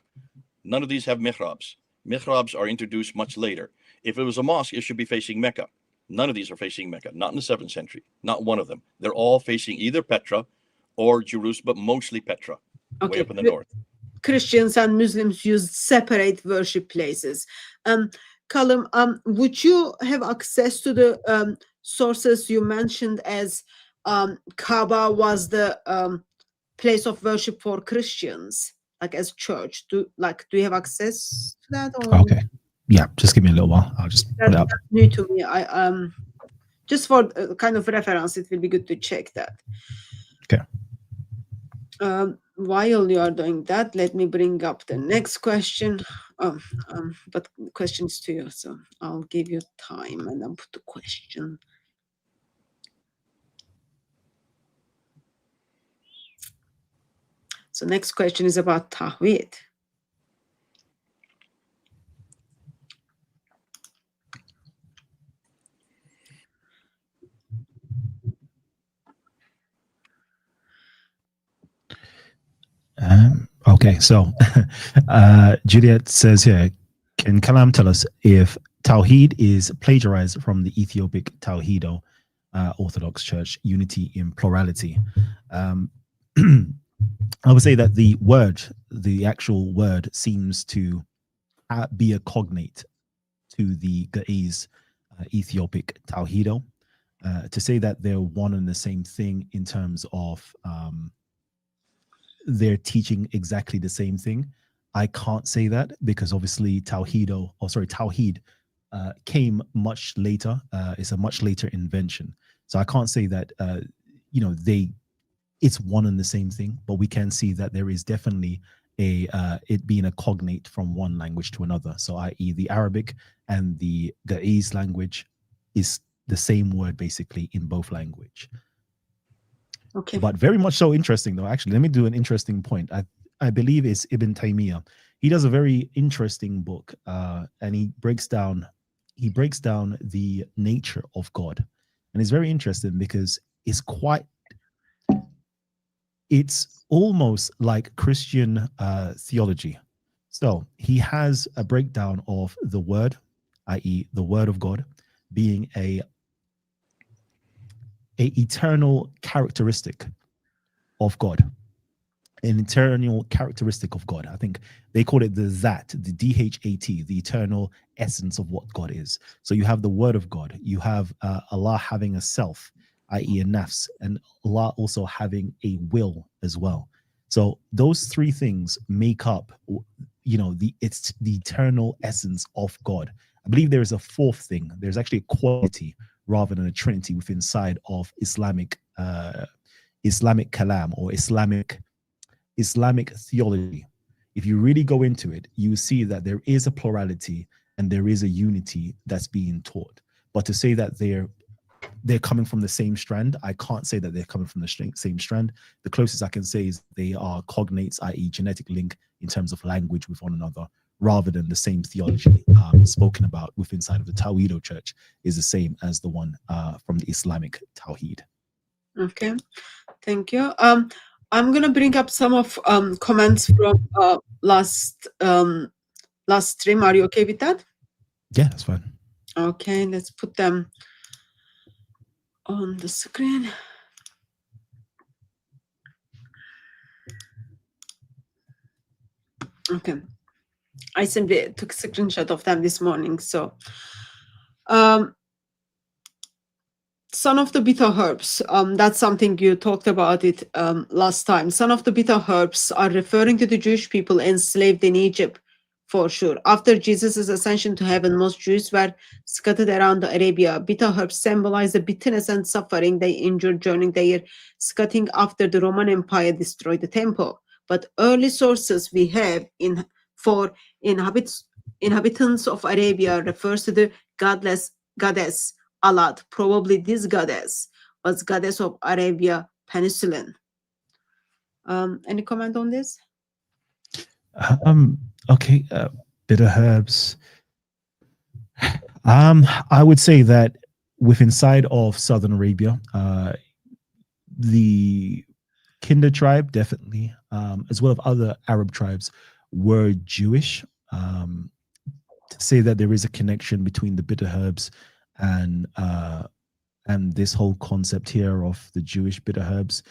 None of these have mihrabs. Mihrabs are introduced much later. If it was a mosque, it should be facing Mecca. None of these are facing Mecca, not in the 7th century, not one of them. They're all facing either Petra or Jerusalem, but mostly Petra, way up in the north. Christians and Muslims use separate worship places. Kalam, would you have access to the sources you mentioned as Kaaba was the place of worship for Christians, like as church? Do you have access to that? Or? Okay. Yeah, just give me a little while. I'll just pull it up. That's new to me. I just for kind of reference, it will be good to check that. Okay. While you are doing that, let me bring up the next question. But questions to you, so I'll give you time and I'll put the question. So next question is about Tawhid. Okay, so Juliet says here, can Kalam tell us if Tawheed is plagiarized from the Ethiopic Tawhido Orthodox Church, unity in plurality? I would say that the actual word seems to be a cognate to the Ge'ez Ethiopic Tawhido. To say that they're one and the same thing in terms of they're teaching exactly the same thing, I can't say that, because obviously Tawheed came much later. It's a much later invention, so I can't say that it's one and the same thing. But we can see that there is definitely it being a cognate from one language to another. So, i.e., the Arabic and the Ge'ez language is the same word basically in both language. Okay. But very much so interesting, though. Actually, let me do an interesting point. I believe it's Ibn Taymiyyah. He does a very interesting book, and he breaks down the nature of God, and it's very interesting because it's almost like Christian theology. So he has a breakdown of the word, i.e., the word of God, being a eternal characteristic of God, an eternal characteristic of God. I think they call it the Zat, the DHAT, the eternal essence of what God is. So you have the word of God, you have Allah having a self, i.e. a nafs, and Allah also having a will as well. So those three things make up, it's the eternal essence of God. I believe there is a fourth thing. There's actually a quality rather than a trinity within side of Islamic Islamic Kalam or Islamic theology, if you really go into it, you see that there is a plurality and there is a unity that's being taught. But to say that they're coming from the same strand, I can't say that they're coming from the same strand. The closest I can say is they are cognates, i.e. genetic link in terms of language with one another, rather than the same theology spoken about within inside of the Tawido church is the same as the one from the Islamic Tawhid. Okay, thank you. I'm gonna bring up some of comments from last stream. Are you okay with that? Yeah, that's fine. Okay, let's put them on the screen. Okay, I simply took a screenshot of them this morning. So, son of the bitter herbs, that's something you talked about it last time. Son of the bitter herbs are referring to the Jewish people enslaved in Egypt, for sure. After Jesus' ascension to heaven, most Jews were scattered around Arabia. Bitter herbs symbolize the bitterness and suffering they endured during their scattering after the Roman Empire destroyed the temple. But early sources we have for inhabitants of Arabia refers to the goddess Alat. Probably this goddess was goddess of Arabia Peninsula. Any comment on this? Okay, bitter herbs. I would say that within inside of Southern Arabia, the Kinder tribe definitely, as well as other Arab tribes, were Jewish. To say that there is a connection between the bitter herbs and this whole concept here of the Jewish bitter herbs,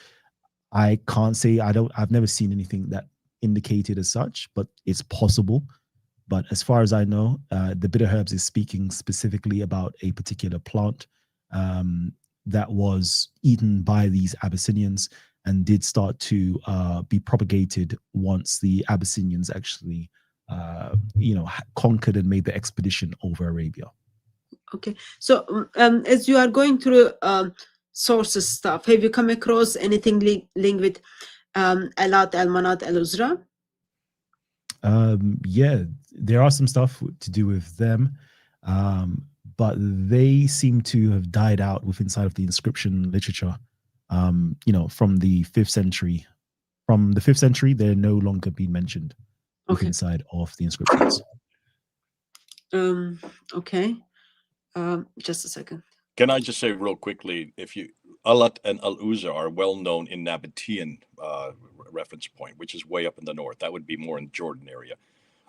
I can't say. I've never seen anything that indicated as such, but it's possible. But as far as I know, the bitter herbs is speaking specifically about a particular plant that was eaten by these Abyssinians and did start to be propagated once the Abyssinians actually, conquered and made the expedition over Arabia. Okay. So as you are going through sources stuff, have you come across anything linked with Alat, Al-Manat, Al-Uzra? Yeah, there are some stuff to do with them, but they seem to have died out with inside of the inscription literature. From the 5th century. From the 5th century, they're no longer being mentioned inside of the inscriptions. Okay. Just a second. Can I just say real quickly, Alat and Al-Uzza are well known in Nabatean reference point, which is way up in the north. That would be more in Jordan area.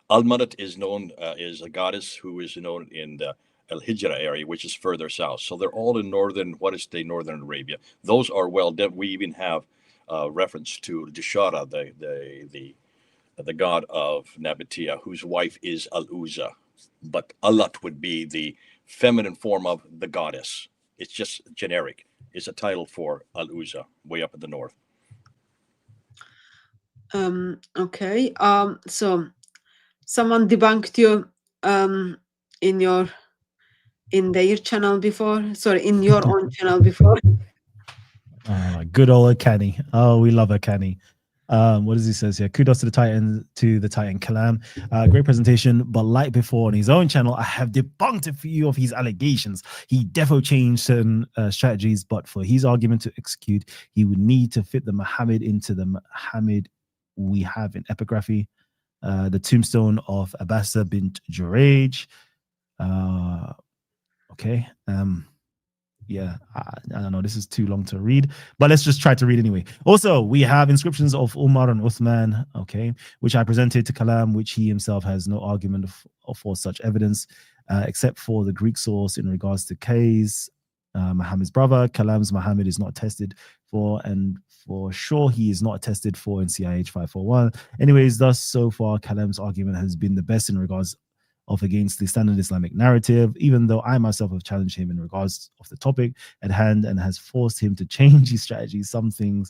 Al-Manat is known is a goddess who is known in the Al-Hijra area, which is further south. So they're all in northern Arabia. Those are we even have reference to Jashara, the god of Nabatea, whose wife is Al-Uzza. But Alat would be the feminine form of the goddess. It's just generic. It's a title for Al-Uzza, way up in the north. Okay. So someone debunked you in their channel before. Sorry, in your own channel before. Good old Akani. Oh, we love Akani. What does he says here? Kudos to the Titan Kalam. Great presentation, but like before on his own channel, I have debunked a few of his allegations. He defo changed certain strategies, but for his argument to execute, he would need to fit the Muhammad into the Muhammad we have in epigraphy. The tombstone of Abasa bint Juraj. Okay. Yeah, I don't know. This is too long to read, but let's just try to read anyway. Also, we have inscriptions of Umar and Uthman, okay, which I presented to Kalam, which he himself has no argument for such evidence, except for the Greek source in regards to Kay's, Muhammad's brother. Kalam's Muhammad is not attested for, and for sure he is not attested for in CIH 541. Anyways, thus so far, Kalam's argument has been the best in regards of against the standard Islamic narrative, even though I myself have challenged him in regards of the topic at hand and has forced him to change his strategy, something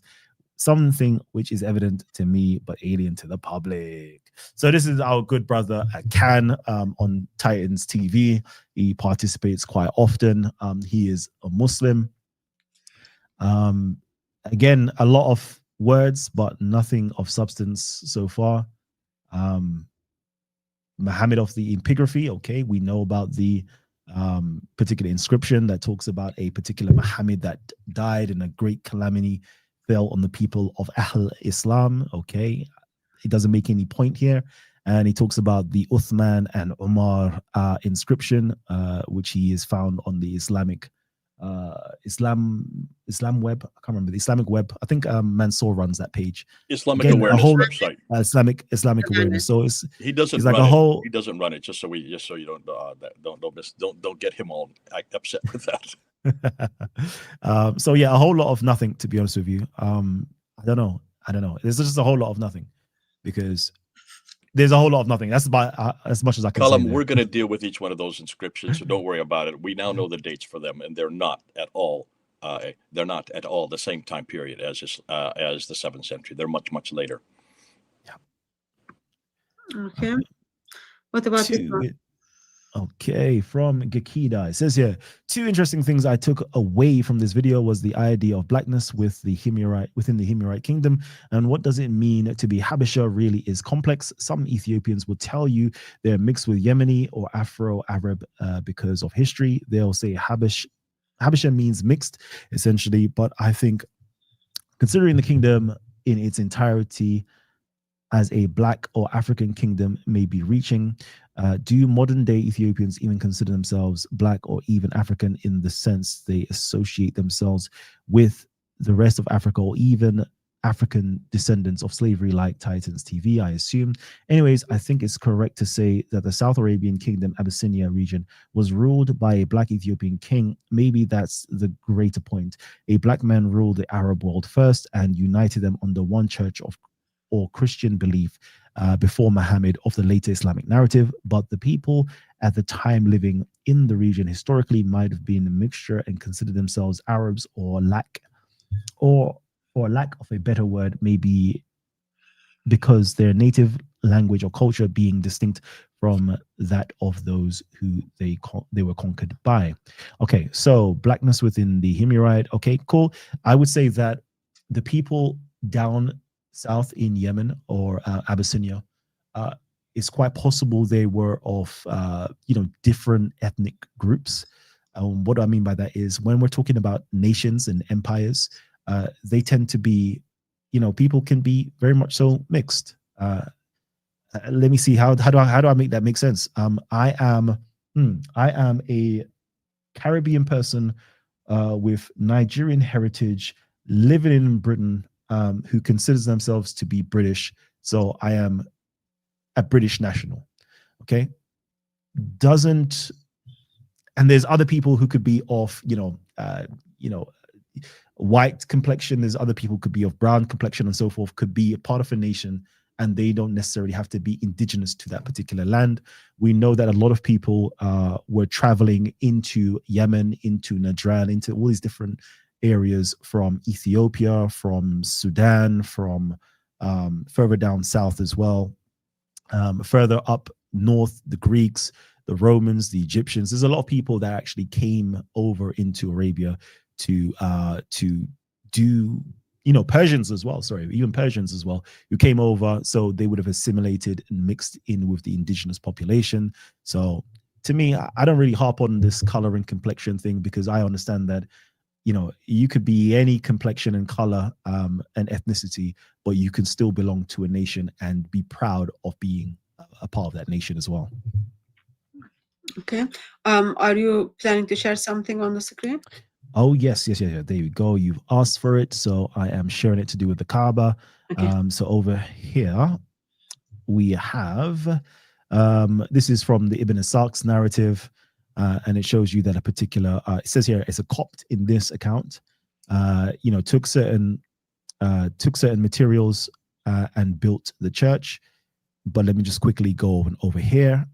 which is evident to me but alien to the public. So this is our good brother Khan on Titans TV. He participates quite often. He is a Muslim. Again, a lot of words, but nothing of substance so far. Muhammad of the epigraphy. Okay, we know about the particular inscription that talks about a particular Muhammad that died and a great calamity fell on the people of Ahl Islam. Okay, it doesn't make any point here. And he talks about the Uthman and Umar inscription, which he is found on the Islamic Islam web. I can't remember the Islamic web. I think Mansour runs that page. Islamic Again, awareness a whole website. Islamic awareness. So he doesn't like run a it. whole. He doesn't run it. Just so you don't get him all upset with that. So yeah, a whole lot of nothing, to be honest with you. I don't know. There's just a whole lot of nothing, because there's a whole lot of nothing. That's about as much as I can say. Kalam, we're going to deal with each one of those inscriptions, so don't worry about it. We now know the dates for them, and they're not at all. They're not at all the same time period as the 7th century. They're much later. Yeah. Okay. What about this one? Okay, from Gakida. It says here, 2 interesting things I took away from this video was the idea of blackness within the Himyarite kingdom, and what does it mean to be Habesha really is complex. Some Ethiopians will tell you they're mixed with Yemeni or Afro-Arab because of history. They'll say Habesha means mixed, essentially, but I think considering the kingdom in its entirety as a black or African kingdom may be reaching, do modern day Ethiopians even consider themselves black or even African in the sense they associate themselves with the rest of Africa or even African descendants of slavery like Titans TV, I assume? Anyways, I think it's correct to say that the South Arabian Kingdom, Abyssinia region, was ruled by a black Ethiopian king. Maybe that's the greater point. A black man ruled the Arab world first and united them under one church or Christian belief before Muhammad of the later Islamic narrative, but the people at the time living in the region historically might have been a mixture and considered themselves Arabs or lack of a better word, maybe because their native language or culture being distinct from that of those who they were conquered by. Okay, so blackness within the Himyarite. Okay, cool. I would say that the people down south in Yemen or Abyssinia, it's quite possible they were of different ethnic groups. What do I mean by that is when we're talking about nations and empires, they tend to be, people can be very much so mixed. Let me see how do I make that make sense? I am a Caribbean person with Nigerian heritage, living in Britain, who considers themselves to be British. So I am a British national. Okay. And there's other people who could be of, white complexion. There's other people who could be of brown complexion and so forth, could be a part of a nation, and they don't necessarily have to be indigenous to that particular land. We know that a lot of people were traveling into Yemen, into Najran, into all these different areas from Ethiopia, from Sudan, from further down south as well. Further up north, the Greeks, the Romans, the Egyptians. There's a lot of people that actually came over into Arabia to do, Persians as well, even Persians as well, who came over, so they would have assimilated and mixed in with the indigenous population. So to me, I don't really harp on this color and complexion thing, because I understand that, you could be any complexion and color and ethnicity, but you can still belong to a nation and be proud of being a part of that nation as well. Okay. Are you planning to share something on the screen? Oh, yes. There you go. You've asked for it. So I am sharing it to do with the Kaaba. Okay. So over here, we have, this is from the Ibn Isak's narrative, and it shows you that a particular, it says here, it's a Copt in this account, took certain materials and built the church. But let me just quickly go over here,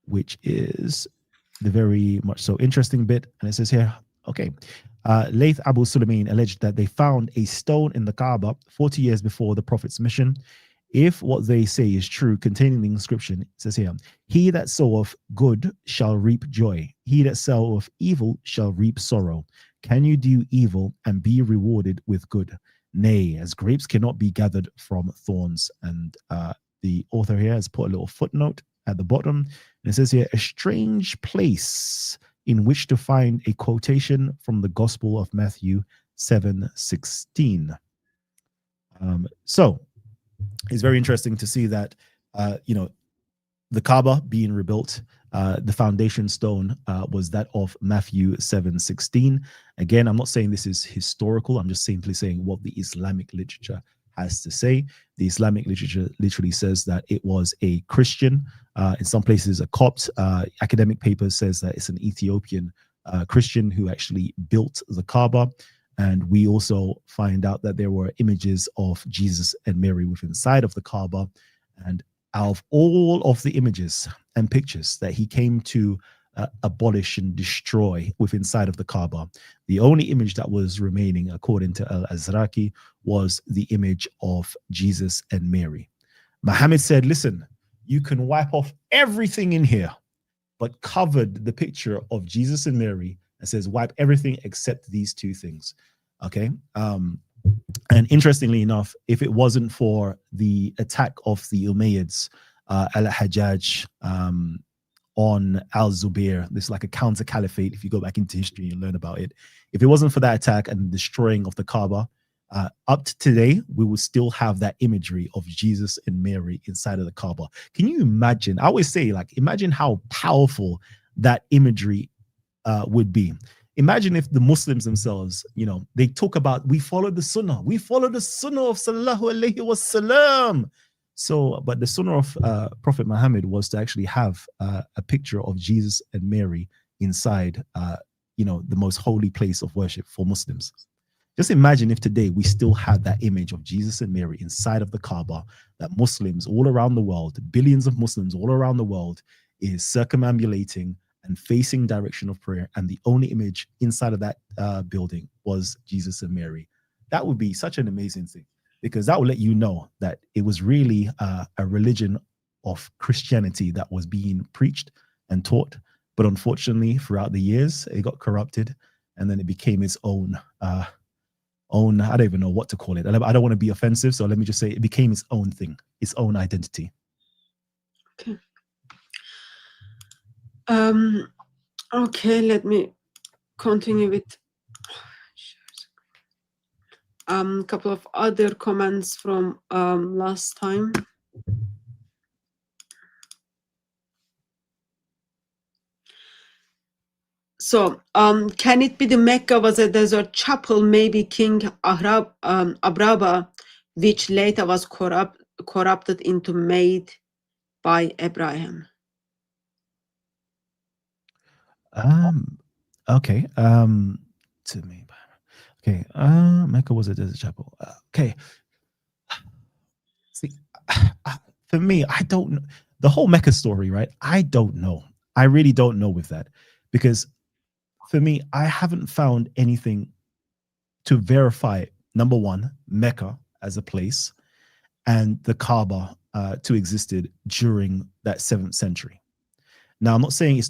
which is the very much so interesting bit. And it says here, okay, Layth Abu Sulaiman alleged that they found a stone in the Kaaba 40 years before the Prophet's mission. If what they say is true, containing the inscription, it says here, he that soweth good shall reap joy. He that soweth evil shall reap sorrow. Can you do evil and be rewarded with good? Nay, as grapes cannot be gathered from thorns. And the author here has put a little footnote at the bottom. And it says here, a strange place in which to find a quotation from the Gospel of Matthew 7:16. So it's very interesting to see that, the Kaaba being rebuilt, the foundation stone was that of Matthew 7:16. Again, I'm not saying this is historical. I'm just simply saying what the Islamic literature has to say. The Islamic literature literally says that it was a Christian, in some places a Copt. Academic papers says that it's an Ethiopian Christian who actually built the Kaaba. And we also find out that there were images of Jesus and Mary within inside of the Kaaba. And out of all of the images and pictures that he came to abolish and destroy within inside of the Kaaba, the only image that was remaining, according to Al-Azraqi, was the image of Jesus and Mary. Muhammad said, listen, you can wipe off everything in here, but covered the picture of Jesus and Mary and says, wipe everything except these two things. Okay. And interestingly enough, if it wasn't for the attack of the Umayyads, al-Hijaz, on al-Zubair, this is like a counter caliphate. If you go back into history and learn about it, if it wasn't for that attack and the destroying of the Kaaba, up to today, we would still have that imagery of Jesus and Mary inside of the Kaaba. Can you imagine? I always say, like, imagine how powerful that imagery would be. Imagine if the Muslims themselves, they talk about, we follow the Sunnah of Sallallahu Alaihi Wasallam. So, but the Sunnah of Prophet Muhammad was to actually have a picture of Jesus and Mary inside, the most holy place of worship for Muslims. Just imagine if today we still had that image of Jesus and Mary inside of the Kaaba, that Muslims all around the world, billions of Muslims all around the world, is circumambulating and facing direction of prayer, and the only image inside of that building was Jesus and Mary. That would be such an amazing thing, because that will let you know that it was really a religion of Christianity that was being preached and taught. But unfortunately, throughout the years, it got corrupted, and then it became its own, I don't even know what to call it. I don't want to be offensive, so let me just say it became its own thing, its own identity. Okay. Okay, let me continue with a couple of other comments from last time. So, can it be the Mecca was a desert chapel, maybe King Abraba, which later was corrupted into made by Abraham? Okay. To me. Okay. Mecca was a desert chapel. Okay. See, for me, I don't know the whole Mecca story, right? I don't know. I really don't know with that, because for me, I haven't found anything to verify, number one, Mecca as a place and the Kaaba to existed during that 7th century. Now, I'm not saying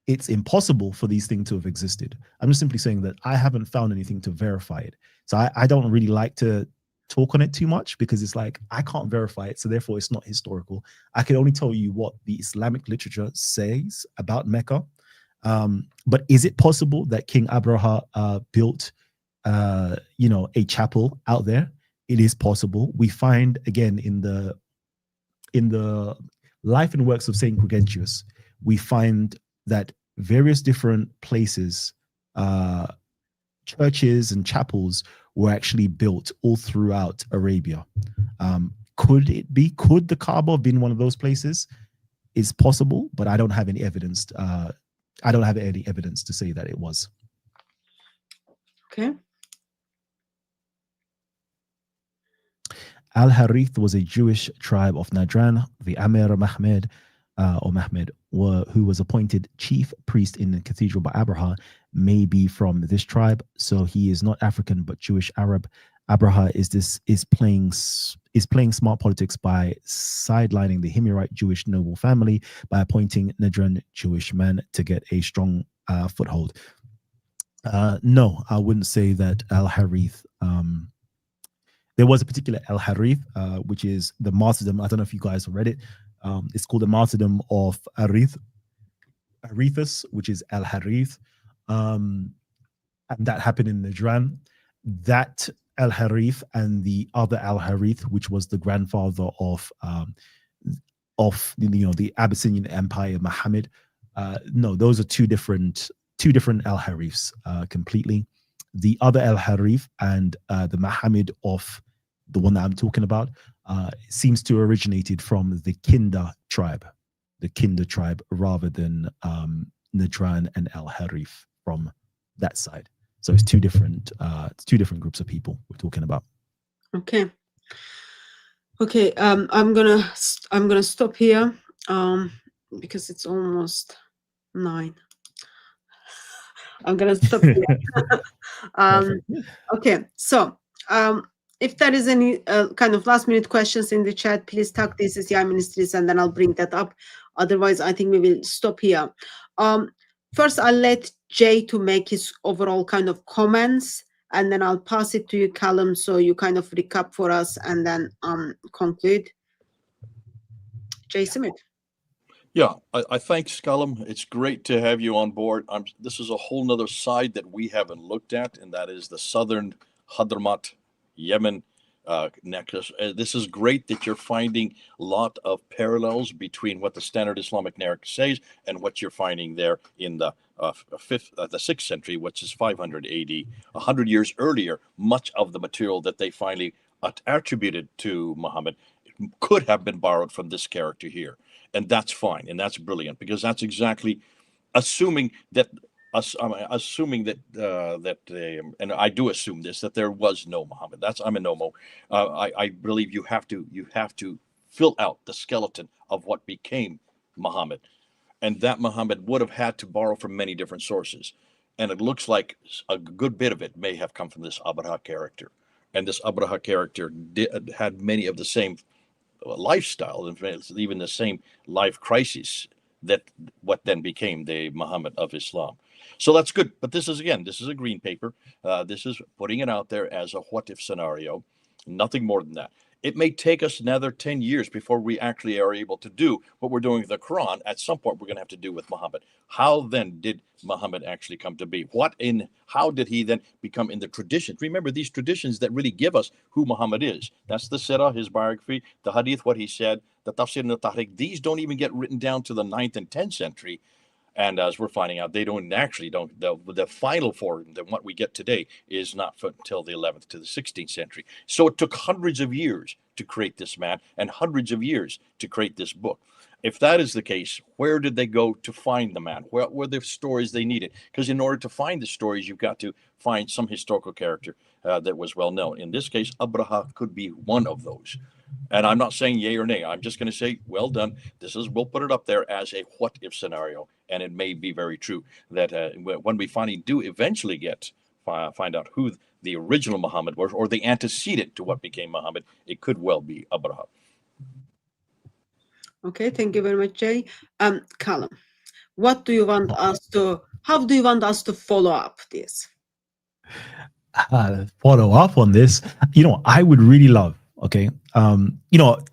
it's impossible for these things to have existed. I'm just simply saying that I haven't found anything to verify it. So I don't really like to talk on it too much, because it's like, I can't verify it, so therefore it's not historical. I can only tell you what the Islamic literature says about Mecca. But is it possible that King Abraha built, a chapel out there? It is possible. We find, again, in the life and works of Saint Cregentius, we find that various different places, churches and chapels were actually built all throughout Arabia. Could the Kaaba have been one of those places? It's possible, but I don't have any evidence. I don't have any evidence to say that it was. Okay. Al-Harith was a Jewish tribe of Najran. The Amir Mahmed, who was appointed chief priest in the cathedral by Abraha, may be from this tribe. So he is not African, but Jewish Arab. Abraha is playing smart politics by sidelining the Himyarite Jewish noble family by appointing Najran Jewish men to get a strong foothold. No, I wouldn't say that al-Harith. There was a particular al-Harith, which is the martyrdom. I don't know if you guys read it. It's called the martyrdom of Arethus, which is al-Harith, and that happened in Najran. That al-Harith and the other al-Harith, which was the grandfather of the Abyssinian Empire, Muhammad. No, those are two different al-Hariths completely. The other al-Harith and the Muhammad of the one that I'm talking about seems to have originated from the Kinda tribe, rather than Najran and al-Harith from that side. So it's two different groups of people we're talking about. Okay. I'm gonna stop here because it's almost 9. I'm gonna stop here. Okay, so if there is any kind of last minute questions in the chat, please tag this as Yemeni Ministries, and then I'll bring that up. Otherwise, I think we will stop here. First, I'll let Jay to make his overall kind of comments, and then I'll pass it to you, Kalam, so you kind of recap for us and then conclude. Jay Smith. Yeah, I thank Kalam. It's great to have you on board. This is a whole nother side that we haven't looked at, and that is the southern Hadramaut, Yemen Negus. This is great that you're finding a lot of parallels between what the standard Islamic narrative says and what you're finding there in the 6th century, which is 500 AD, 100 years earlier. Much of the material that they finally attributed to Muhammad could have been borrowed from this character here. And that's fine, and that's brilliant, because that's exactly assuming that, and I do assume this, that there was no Muhammad. I'm a no-mo. I believe you have to fill out the skeleton of what became Muhammad, and that Muhammad would have had to borrow from many different sources, and it looks like a good bit of it may have come from this Abraha character, and this Abraha character had many of the same lifestyle, and even the same life crises that what then became the Muhammad of Islam. So that's good. But this is a green paper. This is putting it out there as a what if scenario, nothing more than that. It may take us another 10 years before we actually are able to do what we're doing with the Quran. At some point, we're going to have to do with Muhammad. How then did Muhammad actually come to be? How did he then become in the traditions? Remember, these traditions that really give us who Muhammad is. That's the Sirah, his biography, the Hadith, what he said, the Tafsir and the Tahriq. These don't even get written down to the 9th and 10th century. And as we're finding out, they the final form that what we get today is not until the 11th to the 16th century. So it took hundreds of years to create this man and hundreds of years to create this book. If that is the case, where did they go to find the man? What were the stories they needed? Because in order to find the stories, you've got to find some historical character that was well known. In this case, Abraha could be one of those. And I'm not saying yay or nay. I'm just going to say, well done. We'll put it up there as a what if scenario. And it may be very true that when we finally do eventually find out who the original Muhammad was, or the antecedent to what became Muhammad, it could well be Abraha. Okay, thank you very much, Jay. Kalam, how do you want us to follow up this? Follow up on this? I would really love, okay.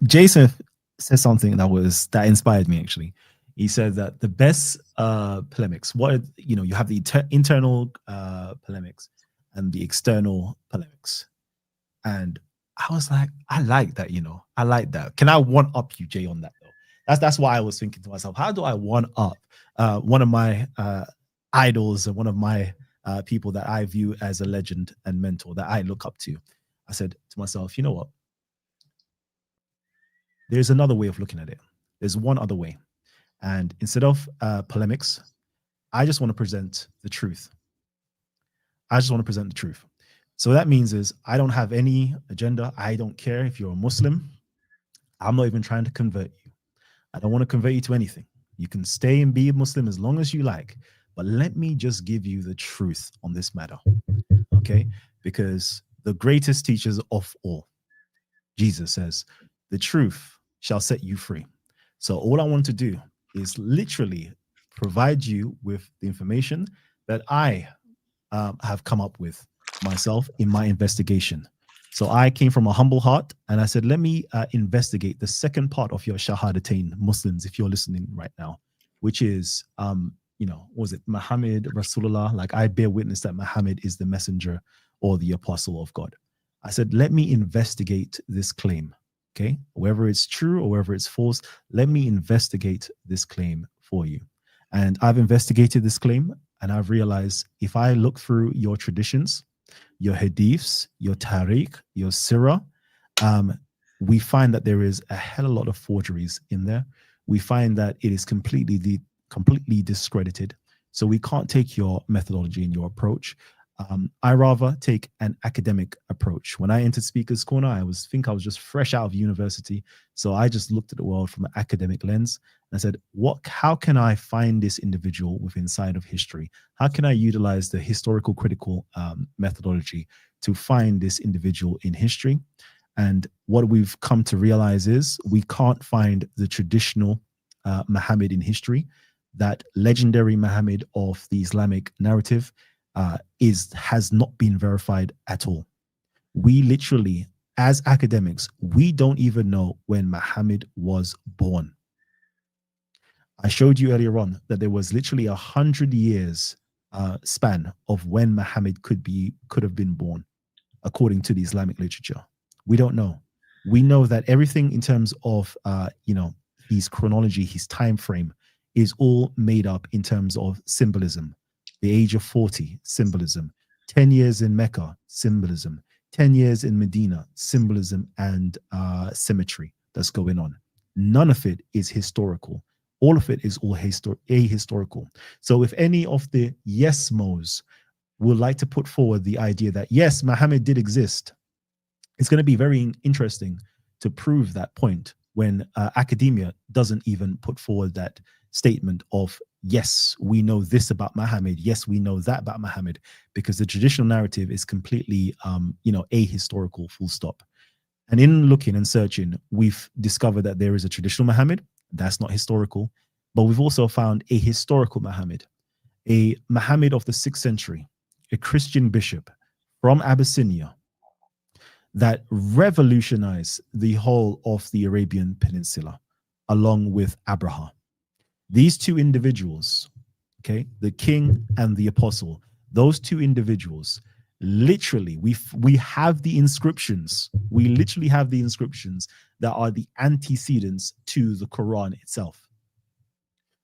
Jason said something that inspired me, actually. He said that the best polemics, you have the internal polemics and the external polemics. And I was like, I like that, I like that. Can I one up you, Jay, on that though? That's why I was thinking to myself, how do I one up one of my idols and one of my people that I view as a legend and mentor that I look up to? I said to myself, you know what? There's another way of looking at it. There's one other way. And instead of polemics, I just want to present the truth. So what that means is I don't have any agenda. I don't care if you're a Muslim. I'm not even trying to convert you. I don't want to convert you to anything. You can stay and be a Muslim as long as you like. But let me just give you the truth on this matter. Okay? Because the greatest teachers of all. Jesus says, the truth shall set you free. So all I want to do is literally provide you with the information that I have come up with myself in my investigation. So I came from a humble heart and I said, let me investigate the second part of your Shahadatain, Muslims, if you're listening right now, which is, was it Muhammad Rasulullah? Like, I bear witness that Muhammad is the messenger or the apostle of God. I said, let me investigate this claim. Okay, whether it's true or whether it's false, let me investigate this claim for you. And I've investigated this claim and I've realized if I look through your traditions, your hadiths, your tariq, your sirah, we find that there is a hell of a lot of forgeries in there. We find that it is completely discredited. So we can't take your methodology and your approach. I rather take an academic approach. When I entered Speaker's Corner, I was just fresh out of university. So I just looked at the world from an academic lens and said, how can I find this individual within side of history? How can I utilize the historical critical methodology to find this individual in history? And what we've come to realize is we can't find the traditional Muhammad in history. That legendary Muhammad of the Islamic narrative has not been verified at all. We literally, as academics, we don't even know when Muhammad was born. I showed you earlier on that there was literally 100 years span of when Muhammad could have been born, according to the Islamic literature. We don't know. We know that everything in terms of his chronology, his time frame, is all made up in terms of symbolism. The age of 40, symbolism. 10 years in Mecca, symbolism. 10 years in Medina, symbolism and symmetry that's going on. None of it is historical. All of it is all ahistorical. So if any of the yes-mos would like to put forward the idea that, yes, Muhammad did exist, it's going to be very interesting to prove that point when academia doesn't even put forward that statement of, yes, we know this about Muhammad. Yes, we know that about Muhammad, because the traditional narrative is completely, ahistorical, full stop. And in looking and searching, we've discovered that there is a traditional Muhammad. That's not historical. But we've also found a historical Muhammad, a Muhammad of the 6th century, a Christian bishop from Abyssinia that revolutionized the whole of the Arabian Peninsula, along with Abraha. These two individuals, okay, the king and the apostle, those two individuals, literally, we have the inscriptions. We literally have the inscriptions that are the antecedents to the Quran itself.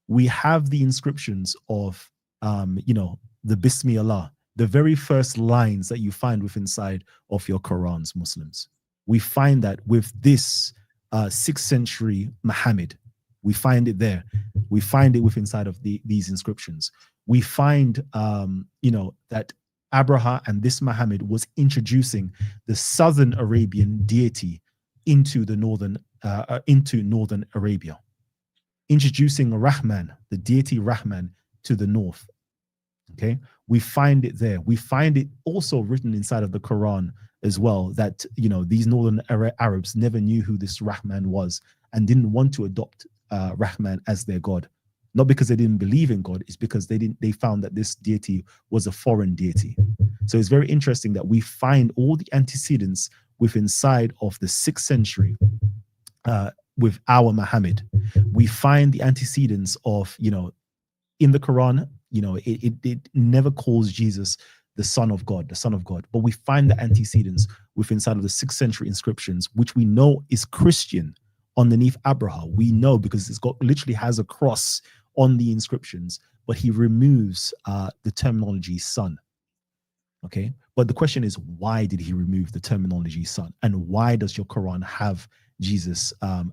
We have the inscriptions of, the Bismillah, the very first lines that you find within inside of your Qurans, Muslims. We find that with this 6th century Muhammad. We find it there. We find it within inside of these inscriptions. We find, that Abraha and this Muhammad was introducing the southern Arabian deity into northern Arabia, introducing Rahman, the deity Rahman, to the north. Okay, we find it there. We find it also written inside of the Quran as well that these northern Arabs never knew who this Rahman was and didn't want to adopt Rahman as their god. Not because they didn't believe in God, it's because they found that this deity was a foreign deity. So it's very interesting that we find all the antecedents within inside of the 6th century with our Muhammad. We find the antecedents of, in the Quran, it never calls Jesus the Son of God, but we find the antecedents within inside of the 6th century inscriptions, which we know is Christian underneath Abraha. We know because literally has a cross on the inscriptions, but he removes the terminology son. Okay, but the question is, why did he remove the terminology son, and why does your Quran have Jesus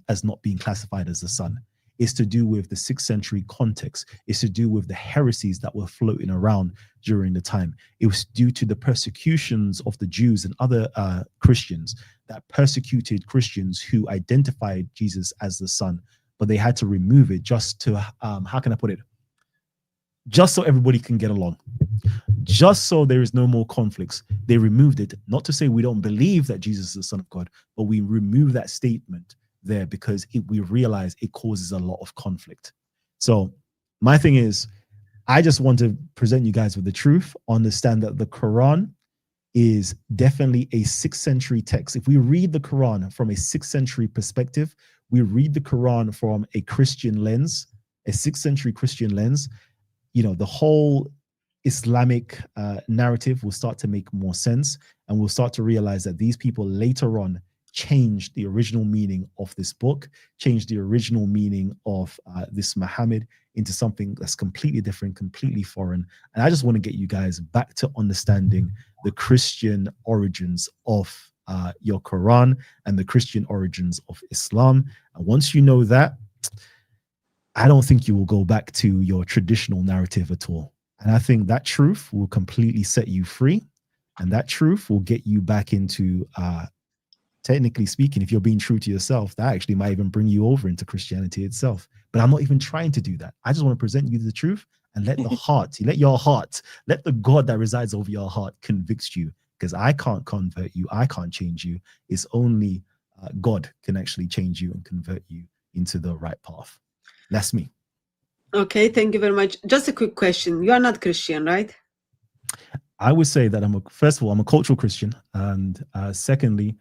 as not being classified as the son? It's to do with the 6th century context. It's to do with the heresies that were floating around during the time. It was due to the persecutions of the Jews and other Christians that persecuted Christians who identified Jesus as the son, but they had to remove it just to, how can I put it? Just so everybody can get along. just so there is no more conflicts, they removed it. Not to say we don't believe that Jesus is the Son of God, but we remove that statement there because we realize it causes a lot of conflict. So my thing is, I just want to present you guys with the truth, understand that the Quran is definitely a 6th century text. If we read the Quran from a 6th century perspective, we read the Quran from a Christian lens, a 6th century Christian lens, you know, the whole Islamic narrative will start to make more sense, and we'll start to realize that these people later on changed the original meaning of this book, changed the original meaning of this Muhammad into something that's completely different, completely foreign. And I just want to get you guys back to understanding the Christian origins of your Quran and the Christian origins of Islam. And once you know that, I don't think you will go back to your traditional narrative at all. And I think that truth will completely set you free. And that truth will get you back into, technically speaking, if you're being true to yourself, that actually might even bring you over into Christianity itself. But I'm not even trying to do that. I just want to present you the truth and let the heart, let your heart, let the God that resides over your heart convict you. Because I can't convert you. I can't change you. It's only God can actually change you and convert you into the right path. That's me. Okay, thank you very much. Just a quick question. You are not Christian, right? I would say that first of all, I'm a cultural Christian. And secondly,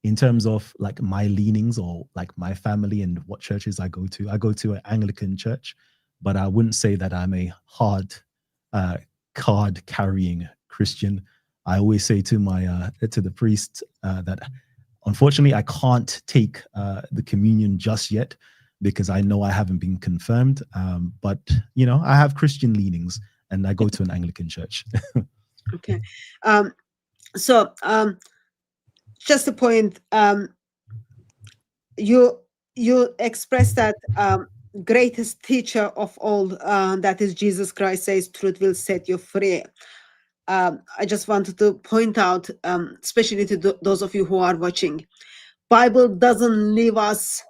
in terms of like my leanings or like my family and what churches I go to an Anglican church, but I wouldn't say that I'm a hard card carrying Christian. I always say to my to the priest that unfortunately I can't take the communion just yet because I know I haven't been confirmed. But you know, I have Christian leanings and I go to an Anglican church. Okay. So just a point, you express that greatest teacher of all, that is Jesus Christ, says truth will set you free. I just wanted to point out, especially to those of you who are watching, Bible doesn't leave us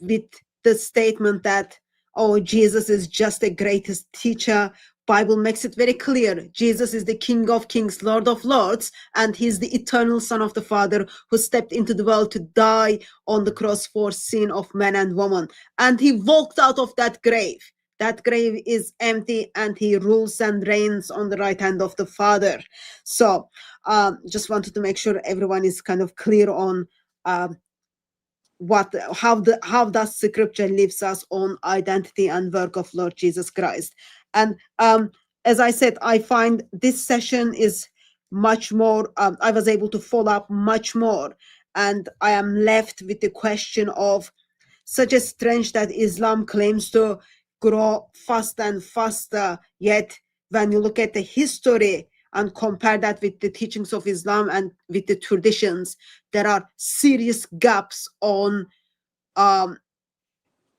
with the statement that, oh, Jesus is just the greatest teacher. Bible makes it very clear. Jesus is the King of Kings, Lord of Lords, and he's the eternal Son of the Father who stepped into the world to die on the cross for sin of man and woman. And he walked out of that grave. That grave is empty and he rules and reigns on the right hand of the Father. So just wanted to make sure everyone is kind of clear on how does Scripture leaves us on identity and work of Lord Jesus Christ. And as I said, I find this session is much more, I was able to follow up much more, and I am left with the question of, such a strange that Islam claims to grow faster and faster, yet when you look at the history and compare that with the teachings of Islam and with the traditions, there are serious gaps on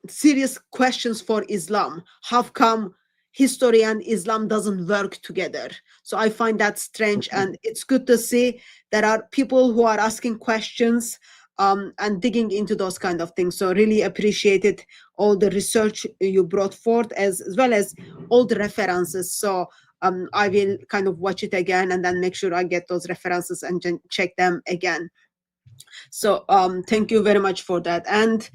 serious questions for Islam. How come history and Islam doesn't work together? So I find that strange, and it's good to see there are people who are asking questions and digging into those kind of things. So really appreciated all the research you brought forth, as well as all the references. So I will kind of watch it again and then make sure I get those references and check them again. So thank you very much for that. And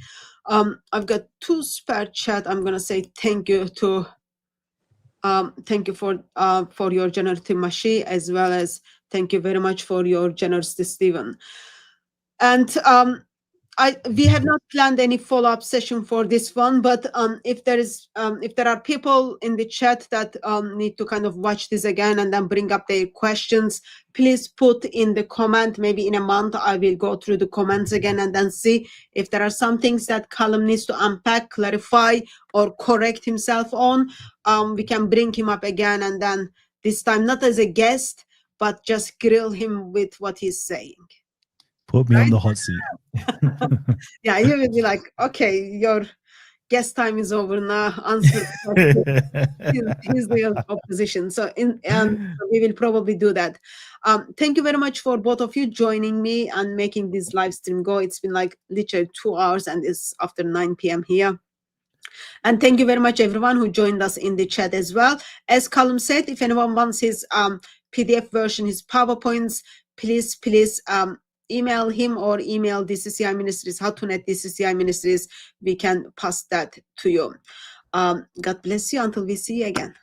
I've got 2 spare chat. I'm gonna say thank you to thank you for your generosity, Mashi, as well as thank you very much for your generosity, Stephen. And we have not planned any follow-up session for this one, but if there are people in the chat that need to kind of watch this again and then bring up their questions, please put in the comment. Maybe in a month I will go through the comments again and then see if there are some things that Kalam needs to unpack, clarify, or correct himself on. We can bring him up again, and then this time not as a guest, but just grill him with what he's saying. Put me on the hot seat. Yeah, you will be like, okay, your guest time is over now. Answer. He's the opposition. So we will probably do that. Thank you very much for both of you joining me and making this live stream go. It's been like literally 2 hours, and it's after 9 p.m. here. And thank you very much, everyone who joined us in the chat as well. As Kalam said, if anyone wants his PDF version, his PowerPoints, please email him or email DCCI Ministries, Hatun at DCCI Ministries. We can pass that to you. God bless you until we see you again.